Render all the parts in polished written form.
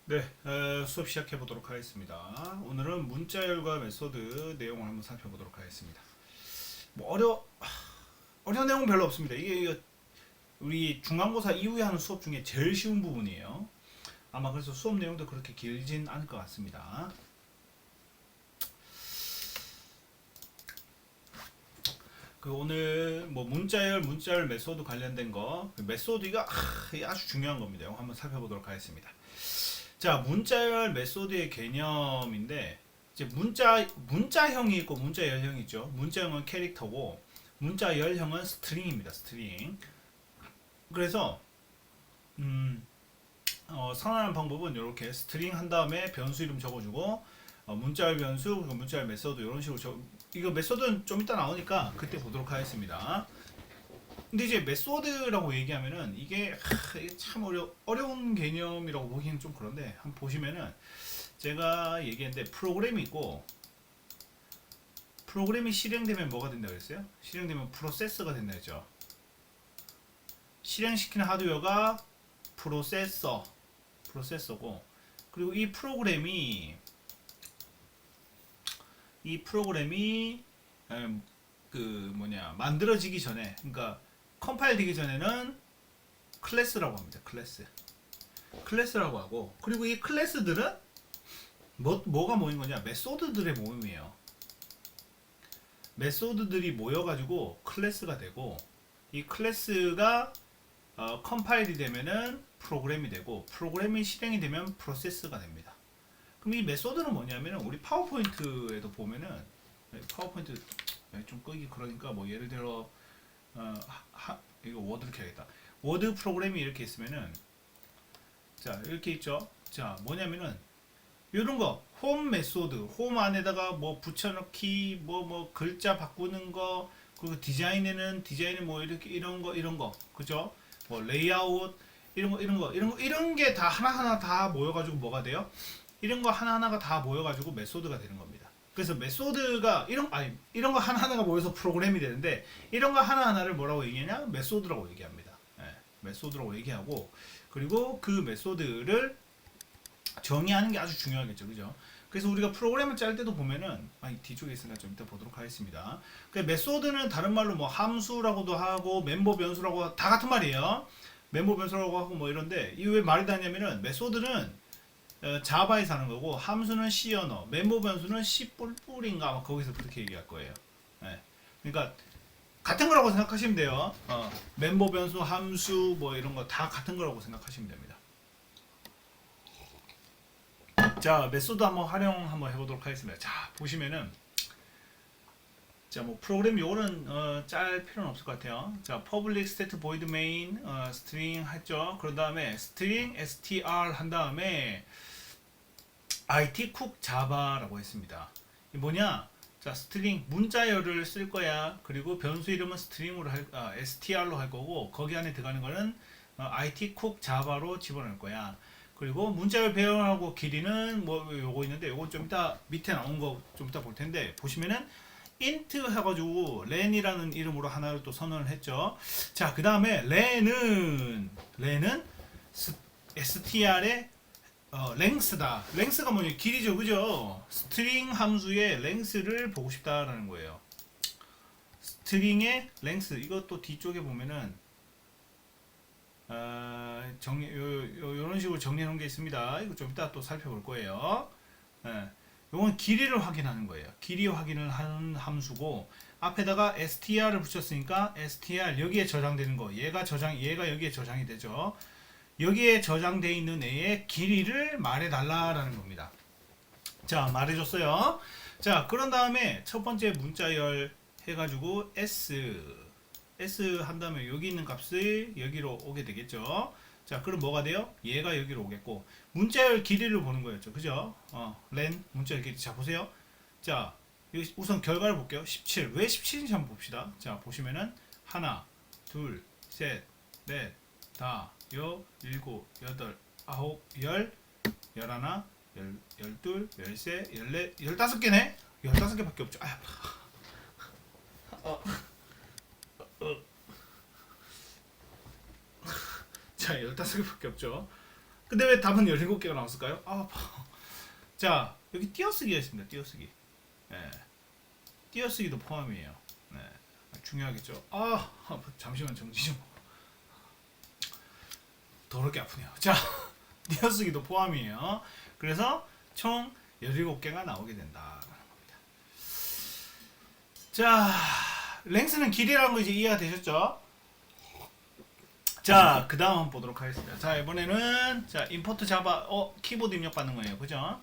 네, 수업 시작해 보도록 하겠습니다. 오늘은 문자열과 메소드 내용을 한번 살펴보도록 하겠습니다. 뭐 어려운 내용은 별로 없습니다. 이게 우리 중간고사 이후에 하는 수업 중에 제일 쉬운 부분이에요. 아마 그래서 수업 내용도 그렇게 길진 않을 것 같습니다. 오늘 뭐 문자열 메소드 관련된 거, 메소드가 이게 아주 중요한 겁니다. 이거 한번 살펴보도록 하겠습니다. 자, 문자열 메소드의 개념인데 이제 문자형이 있고 문자열형이 있죠. 문자형은 캐릭터고 문자열형은 스트링입니다. 스트링. 그래서 선언하는 방법은 이렇게 스트링 한 다음에 변수 이름 적어주고 문자열 변수 그리고 문자열 메소드 이런 식으로 이거 메소드는 좀 이따 나오니까 그때 보도록 하겠습니다. 근데 이제 메소드라고 얘기하면은 이게 참 어려운 개념이라고 보기엔 좀 그런데 한번 보시면은 제가 얘기했는데 프로그램이 있고 프로그램이 실행되면 뭐가 된다 그랬어요? 실행되면 프로세서가 된다 했죠. 실행시키는 하드웨어가 프로세서고 그리고 이 프로그램이 만들어지기 전에 그러니까 컴파일 되기 전에는 클래스라고 합니다. 클래스라고 하고 그리고 이 클래스들은 뭐가 모인 거냐? 메소드들의 모임이에요. 메소드들이 모여가지고 클래스가 되고 이 클래스가 컴파일이 되면은 프로그램이 되고 프로그램이 실행이 되면 프로세스가 됩니다. 그럼 이 메소드는 뭐냐면은 우리 파워포인트에도 보면은 파워포인트 좀 끄기 그러니까 뭐 예를 들어 이거 워드로 켜야겠다. 워드 프로그램이 이렇게 있으면은 자 이렇게 있죠. 자 뭐냐면은 이런 거 홈 메소드 홈 안에다가 뭐 붙여넣기 뭐 글자 바꾸는 거 그리고 디자인은 뭐 이렇게 이런 거 그죠? 뭐 레이아웃 이런 게 다 하나하나 다 모여가지고 뭐가 돼요? 이런 거 하나하나가 다 모여가지고 메소드가 되는 겁니다. 그래서 메소드가 이런 거 하나하나가 모여서 프로그램이 되는데 이런 거 하나하나를 뭐라고 얘기하냐? 메소드라고 얘기합니다. 메소드라고 얘기하고 그리고 그 메소드를 정의하는 게 아주 중요하겠죠. 그죠? 그래서 우리가 프로그램을 짤 때도 보면은 뒤쪽에 있으니까 좀 이따 보도록 하겠습니다. 그 메소드는 다른 말로 뭐 함수라고도 하고 멤버 변수라고 다 같은 말이에요. 멤버 변수라고 하고 뭐 이런데 이게 왜 말이 다냐면은 메소드는 자바에서 하는 거고 함수는 C 언어, 멤버 변수는 C 뿔뿔인가 아마 거기서 그렇게 얘기할 거예요. 네. 그러니까 같은 거라고 생각하시면 돼요. 멤버 변수, 함수 뭐 이런 거 다 같은 거라고 생각하시면 됩니다. 자, 메소드 한번 활용 해보도록 하겠습니다. 자, 보시면은 자, 뭐 프로그램 요거는 짤 필요는 없을 것 같아요. 자, public state void main string 했죠. 그런 다음에 string str 한 다음에 IT cook java라고 했습니다. 이 뭐냐? 자, 스트링 문자열을 쓸 거야. 그리고 변수 이름은 스트링으로 str로 할 거고 거기 안에 들어가는 거는 IT cook java로 집어넣을 거야. 그리고 문자열 배열하고 길이는 뭐 요거 있는데 요건 좀 이따 밑에 나온 거 좀 이따 볼 텐데 보시면은 int 해가지고 len이라는 이름으로 하나를 또 선언을 했죠. 자, 그 다음에 len은 str의 length다. length가 뭐냐? 길이죠, 그죠? 스트링 함수의 length를 보고 싶다라는 거예요. 스트링의 length 이것도 뒤쪽에 보면은 요런 식으로 정리해 놓은 게 있습니다. 이거 좀 이따 또 살펴볼 거예요. 요건 길이를 확인하는 거예요. 길이 확인을 하는 함수고 앞에다가 str을 붙였으니까 str 여기에 저장되는 거 얘가 여기에 저장이 되죠. 여기에 저장되어 있는 애의 길이를 말해달라라는 겁니다. 자, 말해줬어요. 자, 그런 다음에 첫 번째 문자열 해가지고 S 한 다음에 여기 있는 값을 여기로 오게 되겠죠. 자, 그럼 뭐가 돼요? 얘가 여기로 오겠고 문자열 길이를 보는 거였죠. 그죠? len 문자열 길이. 자, 보세요. 자, 여기 우선 결과를 볼게요. 17. 왜 17인지 한번 봅시다. 자, 보시면은 하나, 둘, 셋, 넷, 다, 여, 일곱, 여덟, 아홉, 열, 열하나, 열둘, 열세, 열넷, 15개네? 15개밖에 없죠. 자, 15개밖에 없죠. 근데 왜 답은 17개가 나왔을까요? 아, 자, 여기 띄어쓰기가 있습니다. 띄어쓰기. 예. 띄어쓰기도 포함이에요. 네. 중요하겠죠. 잠시만 정지 좀. 더럽게 아프네요. 자, 띄어쓰기도 포함이에요. 그래서 총 17개가 나오게 된다. 자, 랭스는 길이라는 거 이제 이해가 되셨죠? 자, 그 다음 한번 보도록 하겠습니다. 자, 이번에는, 자, 임포트 자바, 키보드 입력 받는 거예요. 그죠?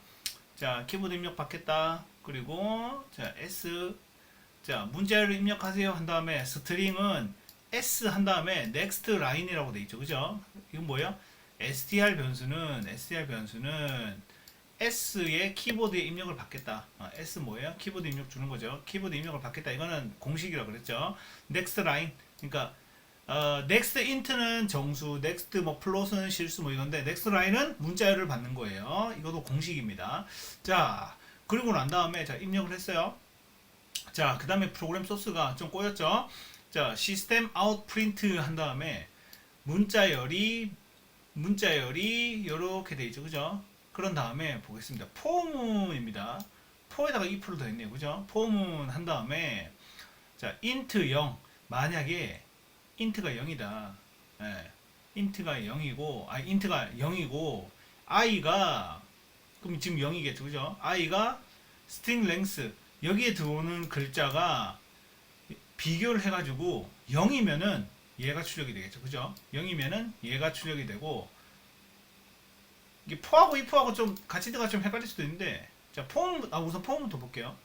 자, 키보드 입력 받겠다. 그리고, 자, S, 자, 문자열을 입력하세요. 한 다음에, 스트링은 S 한 다음에, next line이라고 돼 있죠. 그죠? 이건 뭐예요? str 변수는, S의 키보드에 입력을 받겠다. S 뭐예요? 키보드 입력 주는 거죠. 키보드 입력을 받겠다. 이거는 공식이라고 그랬죠. next line. 그러니까, next int는 정수, next 뭐 플롯은 실수 뭐 이건데, next line은 문자열을 받는 거예요. 이것도 공식입니다. 자, 그리고 난 다음에, 자, 입력을 했어요. 자, 그 다음에 프로그램 소스가 좀 꼬였죠. 자, 시스템 아웃 프린트 한 다음에, 문자열이 이렇게 돼 있죠. 그죠? 그런 다음에 보겠습니다. 포문입니다. 포에다가 if를 더했네요. 그죠? 포문 한 다음에, 자, int 0. 만약에 int가 0이다. 예. int가 0이고, i가, 그럼 지금 0이겠죠. 그죠? i가 string length, 여기에 들어오는 글자가 비교를 해가지고 0이면은 얘가 출력이 되겠죠. 그죠? 0이면은 얘가 출력이 되고, 이게 포하고 if하고 좀 같이 들어가 좀 헷갈릴 수도 있는데, 자, 우선 폼부터 볼게요.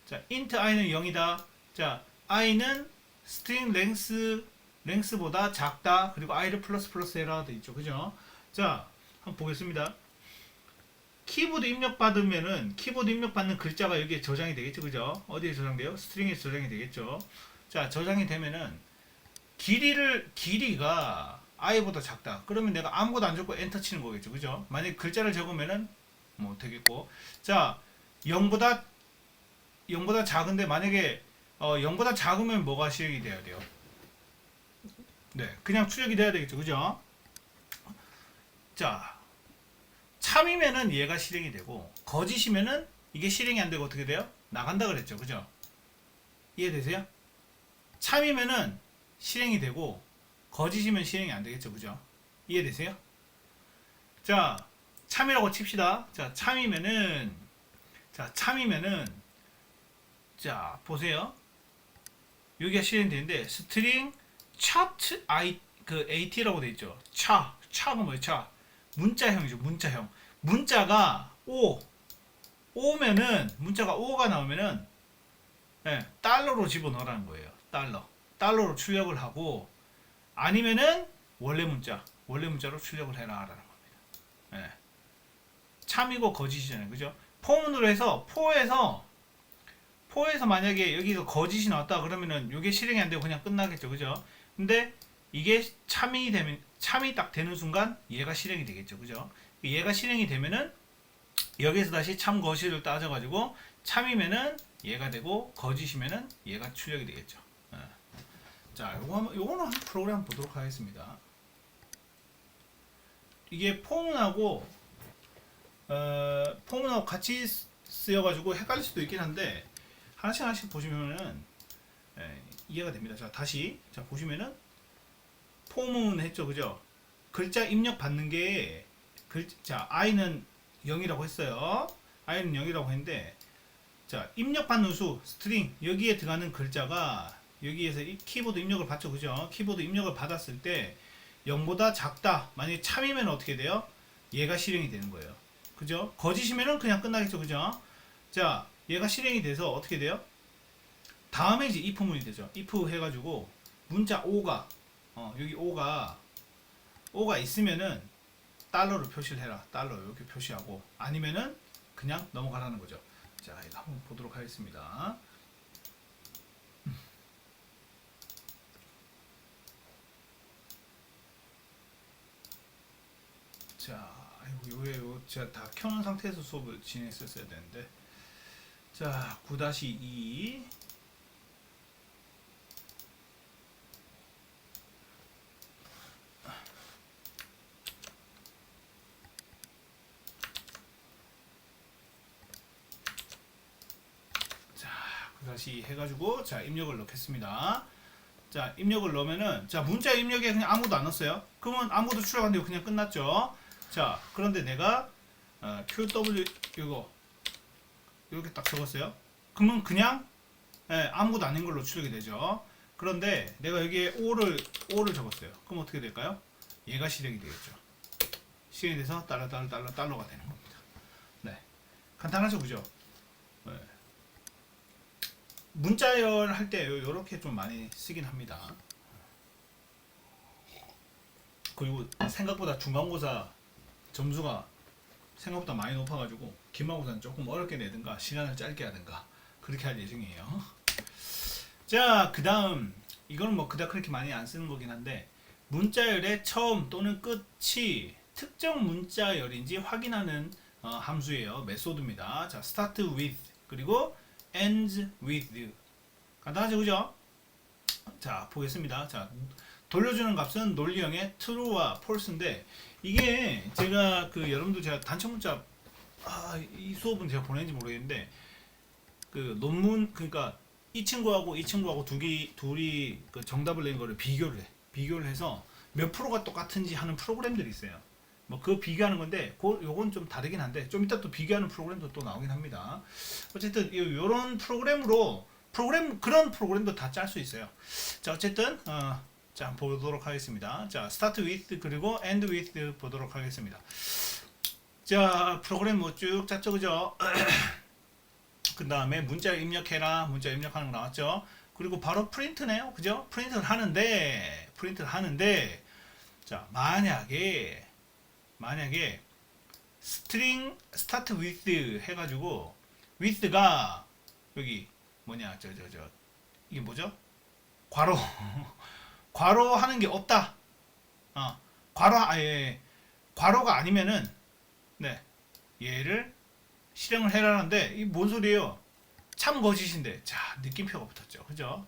자, int i는 0이다. 자, i는 string length보다 작다. 그리고 i를 플러스 해라 돼 있죠. 그죠? 자, 한번 보겠습니다. 키보드 입력 받으면은 키보드 입력 받는 글자가 여기에 저장이 되겠죠. 그죠? 어디에 저장돼요? 스트링에 저장이 되겠죠. 자, 저장이 되면은 길이가 i보다 작다. 그러면 내가 아무것도 안 적고 엔터 치는 거겠죠. 그죠? 만약에 글자를 적으면은 뭐 되겠고. 자, 0보다 작은데 만약에 0보다 작으면 뭐가 실행이 돼야 돼요? 네, 그냥 출력이 돼야 되겠죠. 그죠? 자, 참이면은 얘가 실행이 되고, 거짓이면은 이게 실행이 안 되고 어떻게 돼요? 나간다 그랬죠. 그죠? 이해되세요? 참이면은 실행이 되고, 거짓이면 실행이 안 되겠죠. 그죠? 이해되세요? 자, 참이라고 칩시다. 자, 참이면은, 자, 보세요. 여기가 실행되는데, 스트링 차트 at라고 돼 있죠. 차가 뭐예요? 문자형이죠. 문자가 문자가 5가 나오면은, 예, 달러로 집어넣으라는 거예요. 달러로 출력을 하고, 아니면은 원래 문자로 출력을 해라라는 겁니다. 예. 참이고 거짓이잖아요. 그죠? 포문으로 해서 포에서 만약에 여기서 거짓이 나왔다 그러면은 이게 실행이 안 되고 그냥 끝나겠죠. 그죠? 근데 이게 참이 딱 되는 순간 얘가 실행이 되겠죠. 그죠? 얘가 실행이 되면은 여기서 다시 참 거짓을 따져가지고 참이면은 얘가 되고 거짓이면은 얘가 출력이 되겠죠. 예. 자, 요거는 한 프로그램 한번 보도록 하겠습니다. 이게 포문하고 같이 쓰여가지고 헷갈릴 수도 있긴 한데 하나씩 보시면은 이해가 됩니다. 자, 다시 보시면은 포문 했죠, 그죠? 글자 입력 받는 게 자, i는 0이라고 했어요. i는 0이라고 했는데, 자, 입력 받는 수 스트링 여기에 들어가는 글자가 여기에서 키보드 입력을 받죠, 그죠? 키보드 입력을 받았을 때 0보다 작다. 만약에 참이면 어떻게 돼요? 얘가 실행이 되는 거예요. 그죠? 거짓이면은 그냥 끝나겠죠, 그죠? 자, 얘가 실행이 돼서 어떻게 돼요? 다음에 이제 if문이 되죠. if 해가지고 문자 5가 여기 5가 있으면은 달러로 표시를 해라. 달러 이렇게 표시하고, 아니면은 그냥 넘어가라는 거죠. 자, 이거 한번 보도록 하겠습니다. 자, 이거 제가 다 켜놓은 상태에서 수업을 진행했었어야 되는데, 자, 9-2. 다시 해가지고 자 입력을 넣겠습니다. 자 입력을 넣으면은 자 문자 입력에 그냥 아무도 안 넣었어요. 그러면 아무도 출력 안 되고 그냥 끝났죠. 자 그런데 내가 QW 이거 이렇게 딱 적었어요. 그러면 그냥 아무것도 아닌 걸로 출력이 되죠. 그런데 내가 여기에 O를 적었어요. 그럼 어떻게 될까요? 얘가 실행이 되겠죠. 실행이 돼서 달러가 되는 겁니다. 네, 간단하죠, 그죠? 네. 문자열 할 때 이렇게 좀 많이 쓰긴 합니다. 그리고 생각보다 중간고사 점수가 생각보다 많이 높아가지고 기말고사는 조금 어렵게 내든가 시간을 짧게 하든가 그렇게 할 예정이에요. 자, 그 다음 이거는 뭐 그닥 그렇게 많이 안 쓰는 거긴 한데 문자열의 처음 또는 끝이 특정 문자열인지 확인하는 함수예요. 메소드입니다. 자, start with 그리고 ends with 간단하죠, 그죠? 자, 보겠습니다. 자, 돌려주는 값은 논리형의 true와 false인데 이게 제가 여러분들 제가 단체 문자 이 수업은 제가 보냈는지 모르겠는데 그 논문 그러니까 이 친구하고 둘이 그 정답을 낸 거를 비교를 해서 몇 프로가 똑같은지 하는 프로그램들이 있어요. 뭐 그거 비교하는 건데 요건 좀 다르긴 한데 좀 이따 또 비교하는 프로그램도 또 나오긴 합니다. 어쨌든 요런 그런 프로그램도 다 짤 수 있어요. 자, 어쨌든 자 보도록 하겠습니다. 자, start with 그리고 end with 보도록 하겠습니다. 자, 프로그램 뭐 쭉 짰죠, 그죠? 그 다음에 문자 입력해라. 문자 입력하는 거 나왔죠? 그리고 바로 프린트네요, 그죠? 프린트를 하는데 자, 만약에 스트링 start with 해가지고 with가 여기 뭐냐 이게 뭐죠? 괄호 괄호 하는 게 없다. 괄호가 아니면은 네 얘를 실행을 해라는데 이 뭔 소리예요? 참 거짓인데. 자, 느낌표가 붙었죠, 그죠?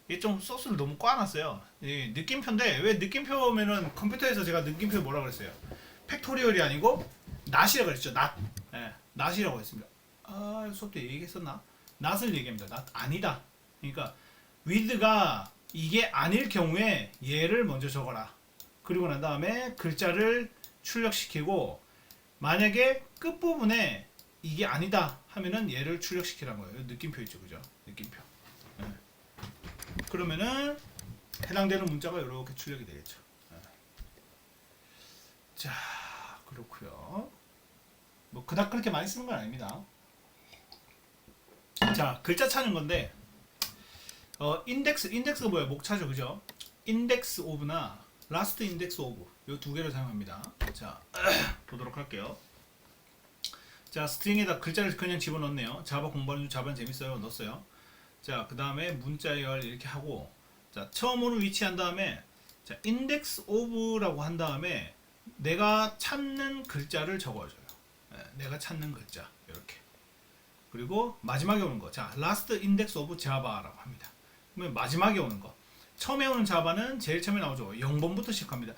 이게 좀 소스를 너무 꽈놨어요. 느낌표인데 왜 느낌표면은 컴퓨터에서 제가 느낌표 뭐라 그랬어요? 팩토리얼이 아니고 낫이라고 그랬죠. 낫이라고 했습니다. 수업 때 얘기했었나? 낫을 얘기합니다. 낫 아니다. 그러니까 with가 이게 아닐 경우에 얘를 먼저 적어라. 그리고 난 다음에 글자를 출력시키고 만약에 끝부분에 이게 아니다 하면은 얘를 출력시키라는 거예요. 느낌표 있죠, 그죠? 느낌표. 네. 그러면은 해당되는 문자가 이렇게 출력이 되겠죠. 네. 자, 그렇고요. 뭐 그닥 그렇게 많이 쓰는 건 아닙니다. 자, 글자 찾는 건데 인덱스가 뭐예요? 목차죠, 그죠? 인덱스 오브나 라스트 인덱스 오브 이 두 개를 사용합니다. 자, 보도록 할게요. 자, 스트링에다 글자를 그냥 집어넣네요. 자바 공부하는 중 자바는 재밌어요. 넣었어요. 자, 그 다음에 문자열 이렇게 하고 자, 처음으로 위치한 다음에 자, 인덱스 오브라고 한 다음에 내가 찾는 글자를 적어줘요. 내가 찾는 글자 이렇게. 그리고 마지막에 오는 거. 자, last index of java라고 합니다. 그러면 마지막에 오는 거. 처음에 오는 자바는 제일 처음에 나오죠. 0번부터 시작합니다.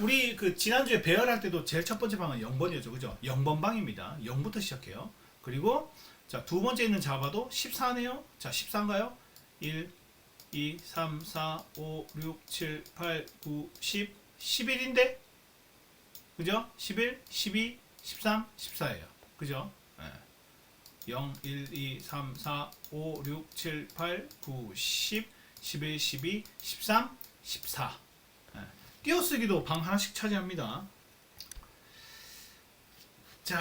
우리 지난주에 배열할 때도 제일 첫 번째 방은 0번이었죠, 그죠? 0번 방입니다. 0부터 시작해요. 그리고 자, 두 번째 있는 자바도 14네요. 자, 14인가요? 1, 2, 3, 4, 5, 6, 7, 8, 9, 10, 11인데? 그죠? 11, 12, 13, 14예요. 그죠? 0, 1, 2, 3, 4, 5, 6, 7, 8, 9, 10, 11, 12, 13, 14. 띄어쓰기도 방 하나씩 차지합니다. 자,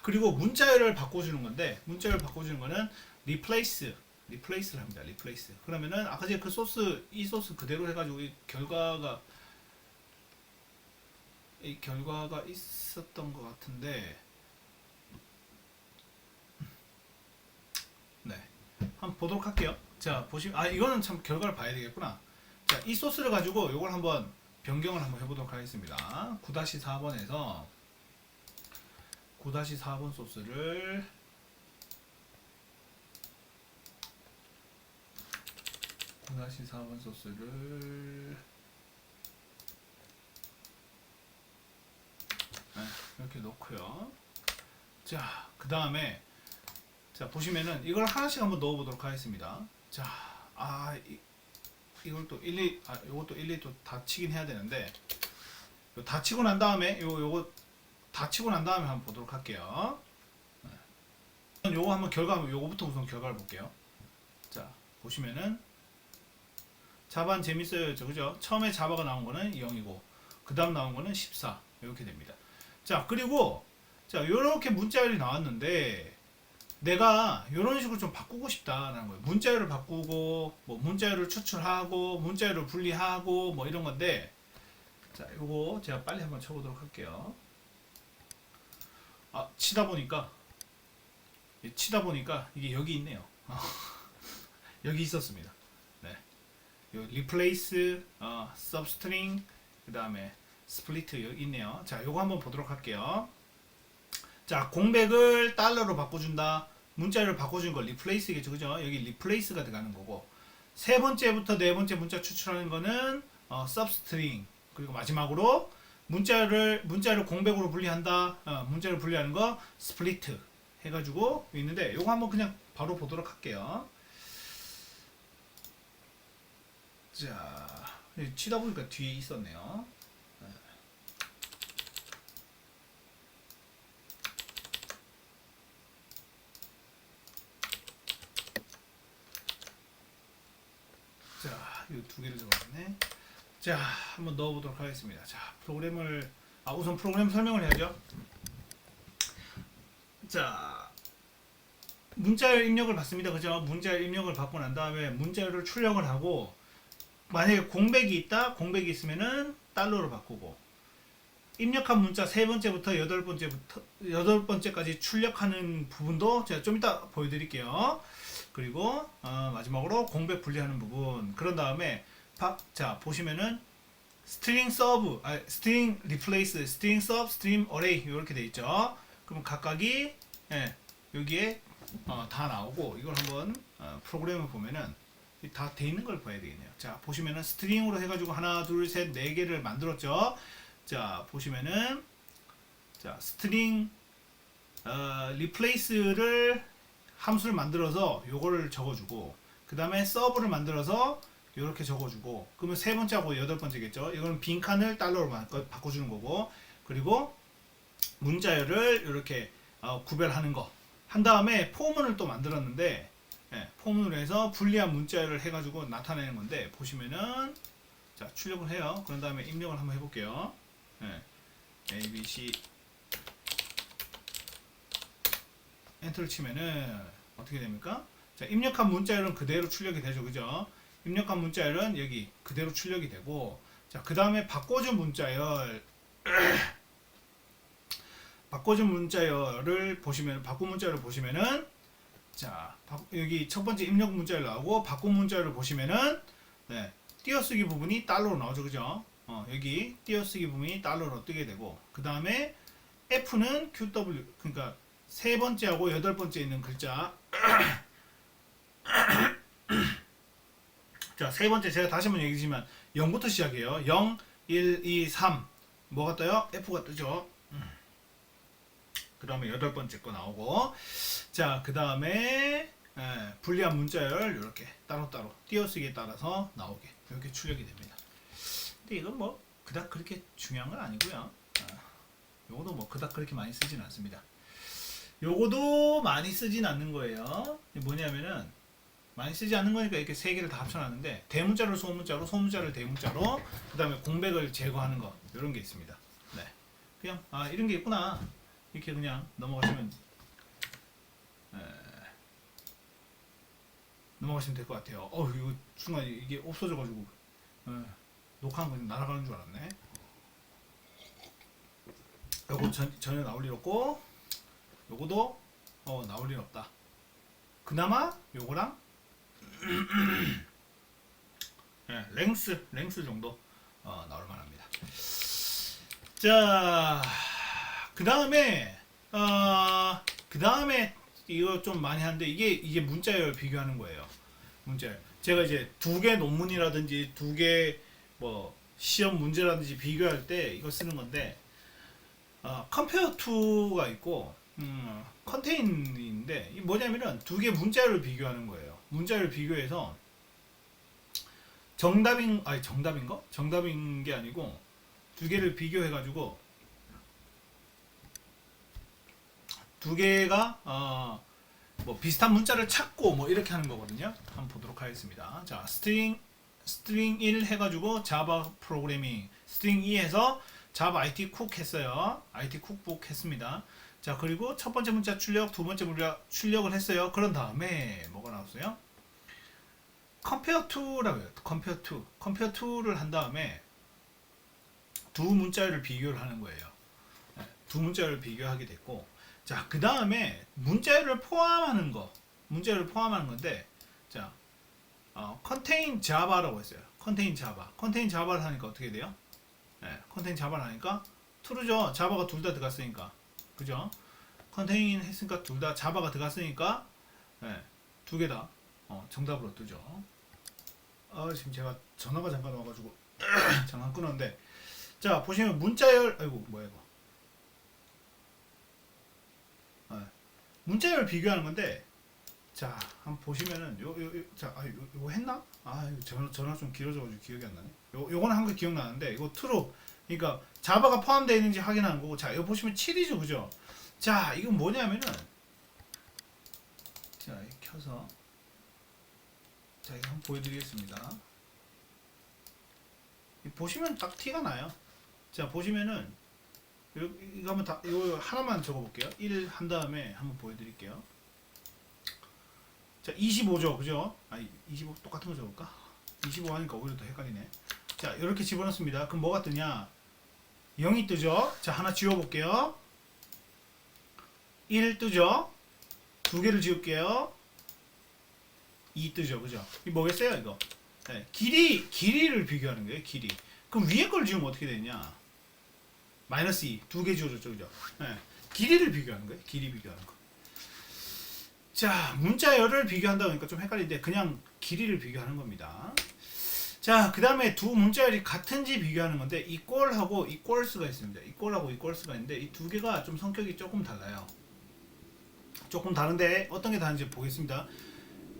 그리고 문자열을 바꿔주는 건데 문자열 바꿔주는 거는 replace를 합니다. replace. 그러면은 아까 전에 이 소스 그대로 해가지고 이 결과가 있었던 것 같은데 네, 한번 보도록 할게요. 자, 보시면 이거는 참 결과를 봐야 되겠구나. 자, 이 소스를 가지고 이걸 한번 변경을 한번 해보도록 하겠습니다. 9-4번에서 9-4번 소스를 9-4번 소스를 이렇게 놓고요. 자, 그 다음에 자, 보시면은 이걸 하나씩 한번 넣어 보도록 하겠습니다. 자, 이걸 또 일일이 요것도 일일이 또 다 치긴 해야 되는데, 다 치고 난 다음에 요거 다 치고 난 다음에 한번 보도록 할게요. 요거 한번 요거부터 우선 결과를 볼게요. 자, 보시면은 자바는 재밌어요, 그죠? 처음에 자바가 나온 거는 0이고 그 다음 나온 거는 14 이렇게 됩니다. 자, 그리고 자, 요렇게 문자열이 나왔는데 내가 이런 식으로 좀 바꾸고 싶다라는 거예요. 문자열을 바꾸고 뭐 문자열을 추출하고 문자열을 분리하고 뭐 이런 건데, 자, 요거 제가 빨리 한번 쳐보도록 할게요. 치다 보니까 이게 여기 있네요. 여기 있었습니다. 네, 요 replace, substring, 그 다음에 split 여기 있네요. 자, 요거 한번 보도록 할게요. 자, 공백을 달러로 바꿔준다. 문자를 바꿔준 걸 replace겠죠, 그죠? 여기 replace가 들어가는 거고, 세 번째부터 네 번째 문자 추출하는 거는 substring, 그리고 마지막으로 문자를 공백으로 분리한다. 문자를 분리하는 거 split 해가지고 있는데, 요거 한번 그냥 바로 보도록 할게요. 자, 치다 보니까 뒤에 있었네요. 자, 이 두 개를 적었네. 자, 한번 넣어보도록 하겠습니다. 자, 프로그램을 우선 프로그램 설명을 해야죠. 자, 문자열 입력을 받습니다, 그죠? 문자열 입력을 받고 난 다음에 문자열을 출력을 하고, 만약에 공백이 있으면은 달러로 바꾸고, 입력한 문자 세 번째부터 여덟 번째까지 출력하는 부분도 제가 좀 이따 보여드릴게요. 그리고 마지막으로 공백 분리하는 부분. 그런 다음에 자, 보시면은 string sub, string replace, string sub, string array 이렇게 돼 있죠. 그럼 각각이 여기에 다 나오고, 이걸 한번 프로그램을 보면은 다 돼 있는 걸 봐야 되겠네요. 자, 보시면은 스트링으로 해가지고 하나, 둘, 셋, 네 개를 만들었죠. 자, 보시면은 자, string replace를 함수를 만들어서 요거를 적어주고, 그 다음에 서브를 만들어서 이렇게 적어주고, 그러면 세 번째하고 여덟 번째겠죠. 이거는 빈칸을 달러로 바꿔주는 거고, 그리고 문자열을 이렇게 구별하는 거 한 다음에 포문을 또 만들었는데, 포문으로 해서 불리한 문자열을 해가지고 나타내는 건데, 보시면은 자, 출력을 해요. 그런 다음에 입력을 한번 해볼게요. A, B, C 엔터를 치면은 어떻게 됩니까? 자, 입력한 문자열은 그대로 출력이 되죠, 그죠? 입력한 문자열은 여기 그대로 출력이 되고, 자, 그 다음에 바꿔준 문자열 바꿔준 문자열을 보시면, 바꾼 문자열을 보시면은, 자, 여기 첫 번째 입력 문자열 나오고, 바꾼 문자열을 보시면은 띄어쓰기 부분이 달러로 나오죠, 그죠? 여기 띄어쓰기 부분이 달러로 뜨게 되고, 그 다음에 F는 QW, 그러니까 세 번째하고 여덟 번째 있는 글자. 자, 세 번째 제가 다시 한번 얘기지만 0부터 시작해요. 0, 1, 2, 3 뭐가 떠요? F가 뜨죠. 그 다음에 여덟 번째 거 나오고, 자, 그 다음에 불리한 문자열 이렇게 따로따로 띄어쓰기에 따라서 나오게 이렇게 출력이 됩니다. 근데 이건 뭐 그닥 그렇게 중요한 건 아니고요. 요거도 뭐 그닥 그렇게 많이 쓰진 않습니다. 요거도 많이 쓰진 않는 거예요. 뭐냐면은 많이 쓰지 않는 거니까 이렇게 세 개를 다 합쳐놨는데, 대문자를 소문자로, 소문자를 대문자로, 그 다음에 공백을 제거하는 거, 이런 게 있습니다. 네, 그냥 이런 게 있구나 이렇게 그냥 넘어가시면 될 것 같아요. 이거 순간 이게 없어져가지고 녹화한 거 날아가는 줄 알았네. 요거 전혀 나올 일 없고, 요거도 나올 일 없다. 그나마 요거랑 랭스 정도 나올 만합니다. 자, 그 다음에 이거 좀 많이 하는데, 이게 문자열 비교하는 거예요. 문자열. 제가 이제 두 개 논문이라든지 두 개 뭐 시험 문제라든지 비교할 때 이거 쓰는 건데, compare to가 있고 컨테인인데 이 뭐냐면은 두 개 문자열을 비교하는 거예요. 문자열을 비교해서 정답인가? 정답인 게 아니고 두 개를 비교해 가지고 두 개가 뭐 비슷한 문자를 찾고 뭐 이렇게 하는 거거든요. 한번 보도록 하겠습니다. 자, 스트링 1 해가지고 자바 프로그래밍, 스트링 2 해서 자바 IT 쿡 했어요. IT 쿡북 했습니다. 자, 그리고 첫 번째 문자 출력, 두 번째 문자 출력을 했어요. 그런 다음에 뭐가 나왔어요? compare to라고 해요. compare to를 한 다음에 두 문자를 비교를 하는 거예요. 네, 두 문자를 비교하게 됐고, 자, 그 다음에 문자열을 포함하는 건데, 자, contain java라고 했어요. contain java를 하니까 어떻게 돼요? 네, contain java를 하니까 true죠. 자바가 둘 다 들어갔으니까, 그죠? contain 했으니까 둘 다 자바가 들어갔으니까, 네, 두 개 다 정답으로 뜨죠. 지금 제가 전화가 잠깐 와가지고 잠깐 끊었는데, 자, 보시면 문자열, 아이고 뭐야 이거. 문자열 비교하는 건데, 자, 한번 보시면은 요거 했나? 이거 전화 좀 길어져가지고 기억이 안 나네. 요거는 한 거 기억나는데, 이거 true, 그러니까 자바가 포함되어 있는지 확인하는 거고, 자, 이거 보시면 7이죠, 그죠? 자, 이건 뭐냐면은, 자, 이렇게 켜서, 자, 이거 한번 보여드리겠습니다. 보시면 딱 티가 나요. 자, 보시면은 이거 한번 이거 하나만 적어볼게요. 1 한 다음에 한번 보여드릴게요. 자, 25죠, 그죠? 25 똑같은 거 적을까? 25 하니까 오히려 더 헷갈리네. 자, 이렇게 집어넣습니다. 그럼 뭐가 뜨냐? 0이 뜨죠? 자, 하나 지워볼게요. 1 뜨죠? 두 개를 지울게요. 2 뜨죠, 그죠? 이 뭐겠어요, 이거? 네, 길이를 비교하는 거예요, 길이. 그럼 위에 걸 지우면 어떻게 되냐? 마이너스 2, 두 개 지워졌죠, 그죠? 네, 길이를 비교하는 거예요, 길이 비교하는 거. 자, 문자열을 비교한다 보니까 좀 헷갈리는데, 그냥 길이를 비교하는 겁니다. 자, 그 다음에 두 문자열이 같은지 비교하는 건데, equal하고 equals가 있습니다. equal하고 equals가 있는데, 이 두 개가 좀 성격이 조금 달라요. 조금 다른데, 어떤 게 다른지 보겠습니다.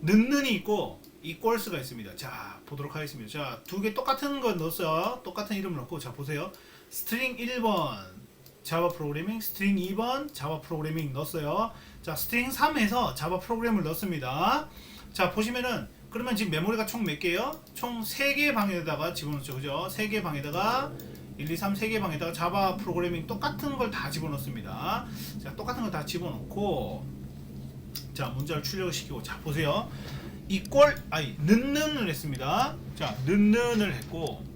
는는이 있고, equals가 있습니다. 자, 보도록 하겠습니다. 자, 두 개 똑같은 거 넣었어요. 똑같은 이름을 넣고, 자, 보세요. 스트링 1번 자바 프로그래밍, 스트링 2번 자바 프로그래밍 넣었어요. 자, 스트링 3에서 자바 프로그램을 넣습니다. 자, 보시면은 그러면 지금 메모리가 총 몇 개요? 총 3개의 방에다가 집어넣죠, 그죠? 3개의 방에다가 1, 2, 3 3개의 방에다가 자바 프로그래밍 똑같은 걸 다 집어넣습니다. 자, 똑같은 걸 다 집어넣고, 자, 문자를 출력을 시키고, 자, 보세요. 는는을 했습니다. 자, 는는을 했고,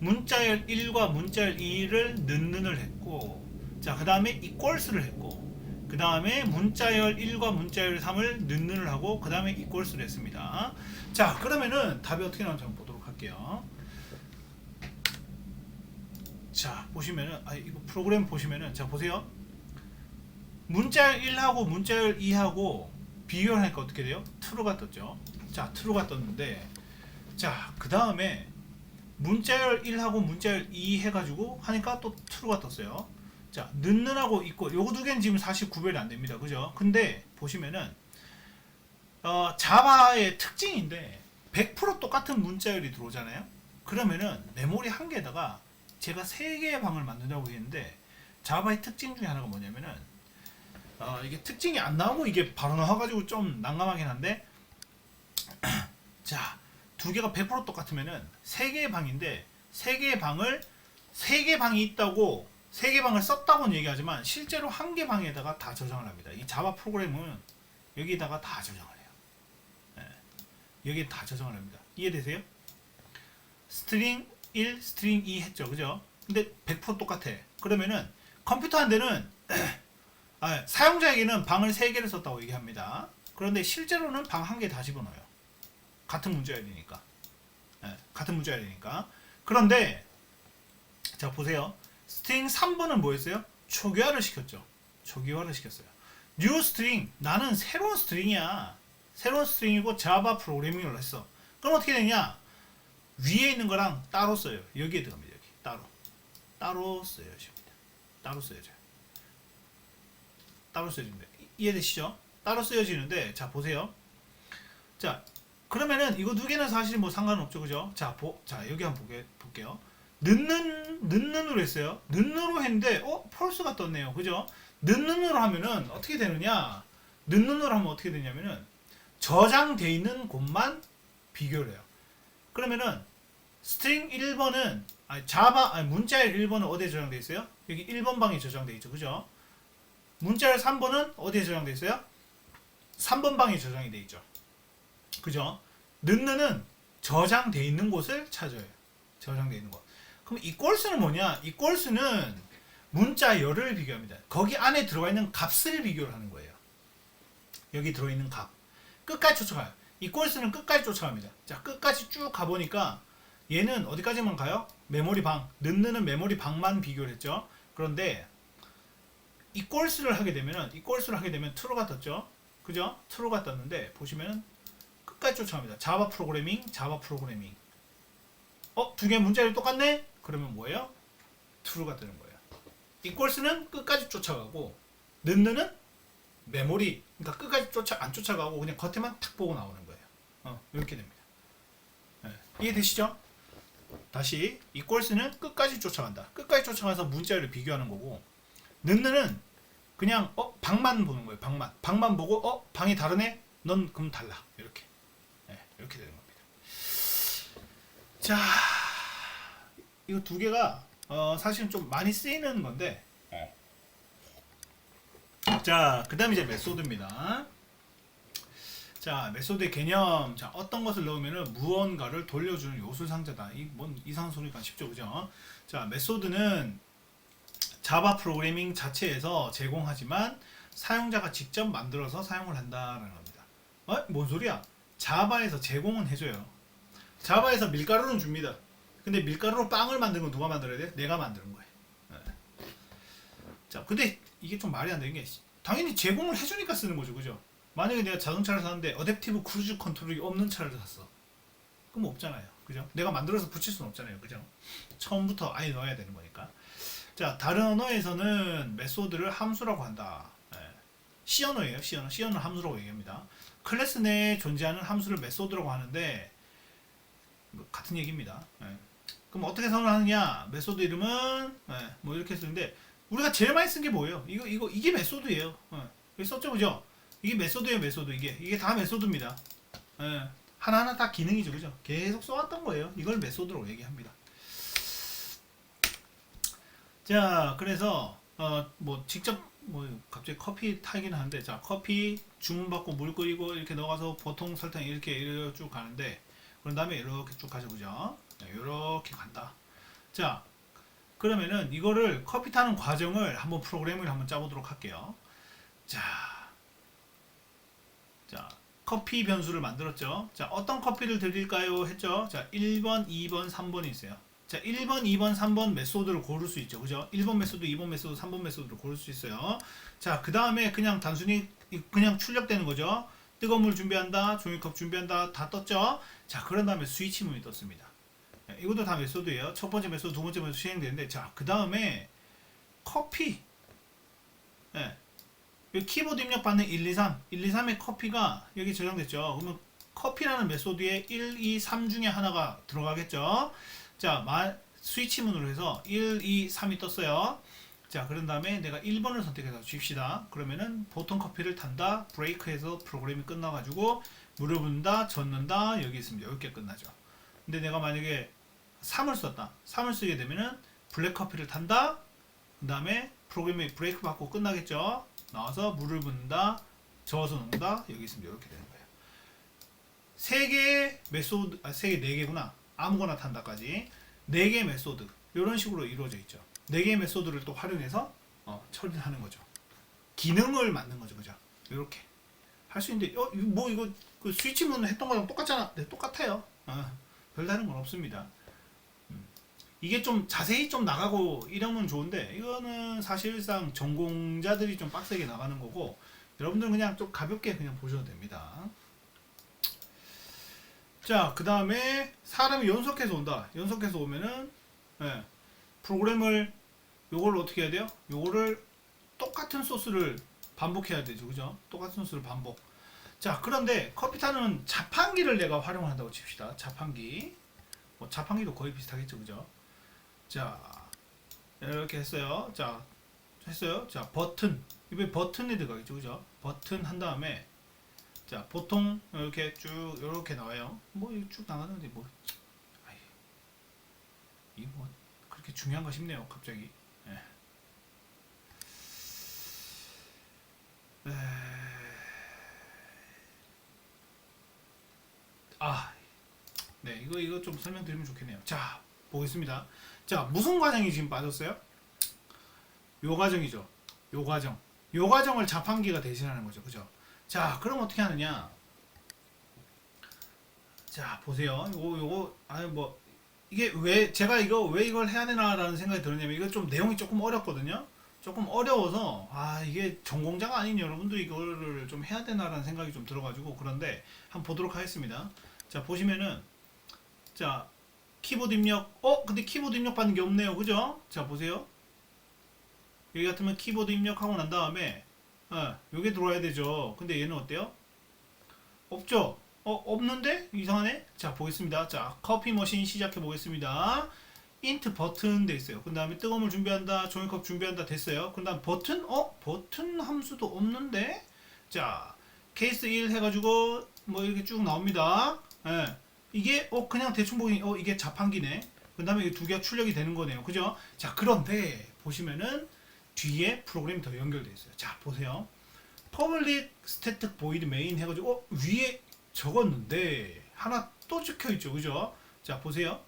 문자열 1과 문자열 2를 는는을 했고, 자, 그 다음에 equals를 했고, 그 다음에 문자열 1과 문자열 3을 는는을 하고, 그 다음에 equals를 했습니다. 자, 그러면은 답이 어떻게 나오는지 한번 보도록 할게요. 자, 보시면은, 이거 프로그램 보시면은, 자, 보세요. 문자열 1하고 문자열 2하고 비교를 하니까 어떻게 돼요? true가 떴죠. 자, true가 떴는데, 자, 그 다음에 문자열 1하고 문자열 2 해가지고 하니까 또 true가 떴어요. 자, 는는하고 equal, 요거 두 개는 지금 사실 구별이 안 됩니다, 그죠? 근데 보시면은 자바의 특징인데 100% 똑같은 문자열이 들어오잖아요. 그러면은 메모리 한 개에다가 제가 3개의 방을 만든다고 했는데, 자바의 특징 중에 하나가 뭐냐면은 이게 특징이 안 나오고 이게 바로 나와가지고 좀 난감하긴 한데, 자, 두 개가 100% 똑같으면은 3개의 방인데, 3개의 방을 3개 방이 있다고 3개 방을 썼다고는 얘기하지만 실제로 한 개 방에다가 다 저장을 합니다. 이 자바 프로그램은 여기다가 다 저장을 해요. 네. 여기에 다 저장을 합니다. 이해되세요? 스트링 1, 스트링 2 했죠, 그죠? 근데 100% 똑같아. 그러면은 컴퓨터 한 대는 사용자에게는 방을 3개를 썼다고 얘기합니다. 그런데 실제로는 방 한 개 다 집어넣어요. 같은 문자열이니까. 네, 같은 문자열이니까. 그런데 자, 보세요. 스트링 3번은 뭐였어요? 초기화를 시켰죠. 초기화를 시켰어요. 뉴 스트링, 나는 새로운 스트링이야. 새로운 스트링이고 자바 프로그래밍을 했어. 그럼 어떻게 되냐? 위에 있는 거랑 따로 써요. 여기에 들어갑니다. 여기 따로 써야죠. 따로 써야죠. 따로 쓰여집니다. 이해되시죠? 따로 쓰여지는데, 자 보세요. 자 그러면은 이거 두 개는 사실 뭐 상관없죠, 그죠? 자 여기 한번 볼게요. 는으로 했어요. 는으로 했는데 펄스가 떴네요, 그죠? 는으로 하면은 어떻게 되느냐? 는으로 하면 어떻게 되냐면은 저장돼 있는 곳만 비교를 해요. 그러면은 스트링 1번은 문자열 1번은 어디에 저장돼 있어요? 여기 1번 방에 저장돼 있죠, 그죠? 문자열 3번은 어디에 저장돼 있어요? 3번 방에 저장이 돼 있죠, 그죠? 는은 저장돼 있는 곳을 찾아요. 저장돼 있는 곳. 그럼 equals는 뭐냐? equals는 문자열을 비교합니다. 거기 안에 들어가 있는 값을 비교를 하는 거예요. 여기 들어있는 값 끝까지 쫓아가요. equals는 끝까지 쫓아갑니다. 자, 끝까지 쭉 가보니까 얘는 어디까지만 가요? 메모리 방. 는은 메모리 방만 비교를 했죠. 그런데 equals를 하게 되면 true가 떴죠, 그죠? true가 떴는데 보시면은 끝까지 쫓아갑니다. 자바 프로그래밍. 두 개 문자열이 똑같네? 그러면 뭐예요? true가 뜨는 거예요. equals는 끝까지 쫓아가고 는은 메모리, 그러니까 끝까지 안 쫓아가고 그냥 겉에만 탁 보고 나오는 거예요. 이렇게 됩니다. 네. 이해되시죠? 다시 equals는 끝까지 쫓아간다. 끝까지 쫓아가서 문자열을 비교하는 거고, 는은 그냥 방만 보는 거예요. 방만 보고 방이 다르네? 넌 그럼 달라. 이렇게. 네, 이렇게 되는 겁니다. 자, 이거 두 개가 사실은 좀 많이 쓰이는 건데, 자, 그 다음에 이제 메소드입니다. 자, 메소드의 개념. 자, 어떤 것을 넣으면 무언가를 돌려주는 요술 상자다. 뭔 이상한 소리가 쉽죠, 그죠? 자, 메소드는 자바 프로그래밍 자체에서 제공하지만 사용자가 직접 만들어서 사용을 한다라는 겁니다. 뭔 소리야? 자바에서 제공은 해줘요. 자바에서 밀가루는 줍니다. 근데 밀가루로 빵을 만드는 건 누가 만들어야 돼? 내가 만드는 거예요. 네. 자, 근데 이게 좀 말이 안 되는 게, 당연히 제공을 해주니까 쓰는 거죠, 그죠? 만약에 내가 자동차를 샀는데 어댑티브 크루즈 컨트롤이 없는 차를 샀어. 그럼 없잖아요, 그죠? 내가 만들어서 붙일 수는 없잖아요, 그죠? 처음부터 아예 넣어야 되는 거니까. 자, 다른 언어에서는 메소드를 함수라고 한다. 네. C 언어예요, C 언어. C 언어는 함수라고 얘기합니다. 클래스 내에 존재하는 함수를 메소드라고 하는데, 같은 얘기입니다. 네. 그럼 어떻게 선언하느냐? 메소드 이름은 뭐 이렇게 쓰는데, 우리가 제일 많이 쓴 게 뭐예요? 이게 메소드예요. 여기 썼죠, 그죠? 이게 메소드예요, 메소드. 이게 다 메소드입니다. 하나하나 다 기능이죠, 그죠? 계속 써왔던 거예요. 이걸 메소드로 얘기합니다. 자, 그래서 뭐 직접 뭐 갑자기 커피 타긴 하는데, 자, 커피 주문받고 물 끓이고 이렇게 넣어가서 보통 설탕 이렇게 쭉 가는데, 그런 다음에 이렇게 쭉 가죠, 그죠? 이렇게 간다. 자, 그러면은 이거를 커피 타는 과정을 한번 프로그램을 한번 짜보도록 할게요. 자, 커피 변수를 만들었죠. 자, 어떤 커피를 드릴까요? 했죠. 자, 1번, 2번, 3번이 있어요. 자, 1번, 2번, 3번 메소드를 고를 수 있죠, 그죠? 1번 메소드, 2번 메소드, 3번 메소드를 고를 수 있어요. 자, 그 다음에 그냥 단순히 그냥 출력되는 거죠. 뜨거운 물 준비한다, 종이컵 준비한다, 다 떴죠. 자, 그런 다음에 스위치 문이 떴습니다. 이것도 다 메소드예요. 첫 번째 메소드, 두 번째 메소드 시행되는데, 자, 그 다음에 커피. 여기 키보드 입력 받는 1, 2, 3. 1, 2, 3의 커피가 여기 저장됐죠. 그러면 커피라는 메소드에 1, 2, 3 중에 하나가 들어가겠죠. 자, 스위치문으로 해서 1, 2, 3이 떴어요. 자, 그런 다음에 내가 1번을 선택해서 줍시다. 그러면은 보통 커피를 탄다. 브레이크해서 프로그램이 끝나가지고 물을 붓는다, 젓는다. 여기 있습니다. 이렇게 끝나죠. 근데 내가 만약에 3을 썼다. 3을 쓰게 되면은 블랙 커피를 탄다. 그 다음에 프로그램이 브레이크 받고 끝나겠죠. 나와서 물을 붓는다, 저어서 놓는다. 여기 있습니다. 이렇게 되는 거예요. 3개의 메소드, 3개, 4개구나. 아무거나 탄다까지 4개의 메소드. 이런 식으로 이루어져 있죠. 4개의 메소드를 또 활용해서 처리를 하는 거죠. 기능을 만든 거죠, 그죠? 이렇게 할 수 있는데, 이거 그 스위치문 했던 거랑 똑같잖아. 네, 똑같아요. 별다른 건 없습니다. 이게 좀 자세히 좀 나가고 이러면 좋은데, 이거는 사실상 전공자들이 좀 빡세게 나가는 거고, 여러분들은 그냥 좀 가볍게 그냥 보셔도 됩니다. 자, 그 다음에 사람이 연속해서 온다. 연속해서 오면은 프로그램을 요걸 어떻게 해야 돼요? 요거를 똑같은 소스를 반복해야 되죠. 그죠? 똑같은 수를 반복. 자, 그런데 커피타는 자판기를 내가 활용한다고 칩시다. 자판기. 뭐 자판기도 거의 비슷하겠죠. 그죠? 자, 이렇게 했어요. 자, 했어요. 자, 버튼. 이번에 버튼에 들어가겠죠. 그죠? 버튼 한 다음에 자, 보통 이렇게 쭉 이렇게 나와요. 뭐 이거 쭉 나가는데 뭐 아이, 이 뭐 그렇게 중요한가 싶네요. 갑자기. 예. 에... 아, 네, 이거 좀 설명드리면 좋겠네요. 자, 보겠습니다. 자, 무슨 과정이 지금 빠졌어요? 요 과정이죠. 요 과정. 요 과정을 자판기가 대신하는 거죠. 그죠? 자, 그럼 어떻게 하느냐? 자, 보세요. 요거 아니 뭐 이게 왜 제가 왜 이걸 해야 되나라는 생각이 들었냐면 이거 좀 내용이 조금 어렵거든요. 조금 어려워서 아, 이게 전공자가 아닌 여러분들이 이거를 좀 해야 되나라는 생각이 좀 들어가지고 그런데 한번 보도록 하겠습니다. 자, 보시면은 자, 키보드 입력. 근데 키보드 입력 받는 게 없네요. 그죠? 자, 보세요. 여기 같으면 키보드 입력하고 난 다음에 요게 들어와야 되죠. 근데 얘는 어때요? 없죠? 없는데? 이상하네? 자, 보겠습니다. 자, 커피 머신 시작해 보겠습니다. 인트 버튼 돼 있어요. 그 다음에 뜨거운 물 준비한다, 종이컵 준비한다 됐어요. 그 다음 버튼? 버튼 함수도 없는데? 자, 케이스 1 해가지고 뭐 이렇게 쭉 나옵니다. 예. 이게 그냥 대충 보기 이게 자판기네. 그 다음에 이 두 개가 출력이 되는 거네요. 그죠? 자, 그런데 보시면은 뒤에 프로그램이 더 연결되어 있어요. 자, 보세요. public static void main 해가지고 위에 적었는데 하나 또 적혀 있죠. 그죠? 자, 보세요.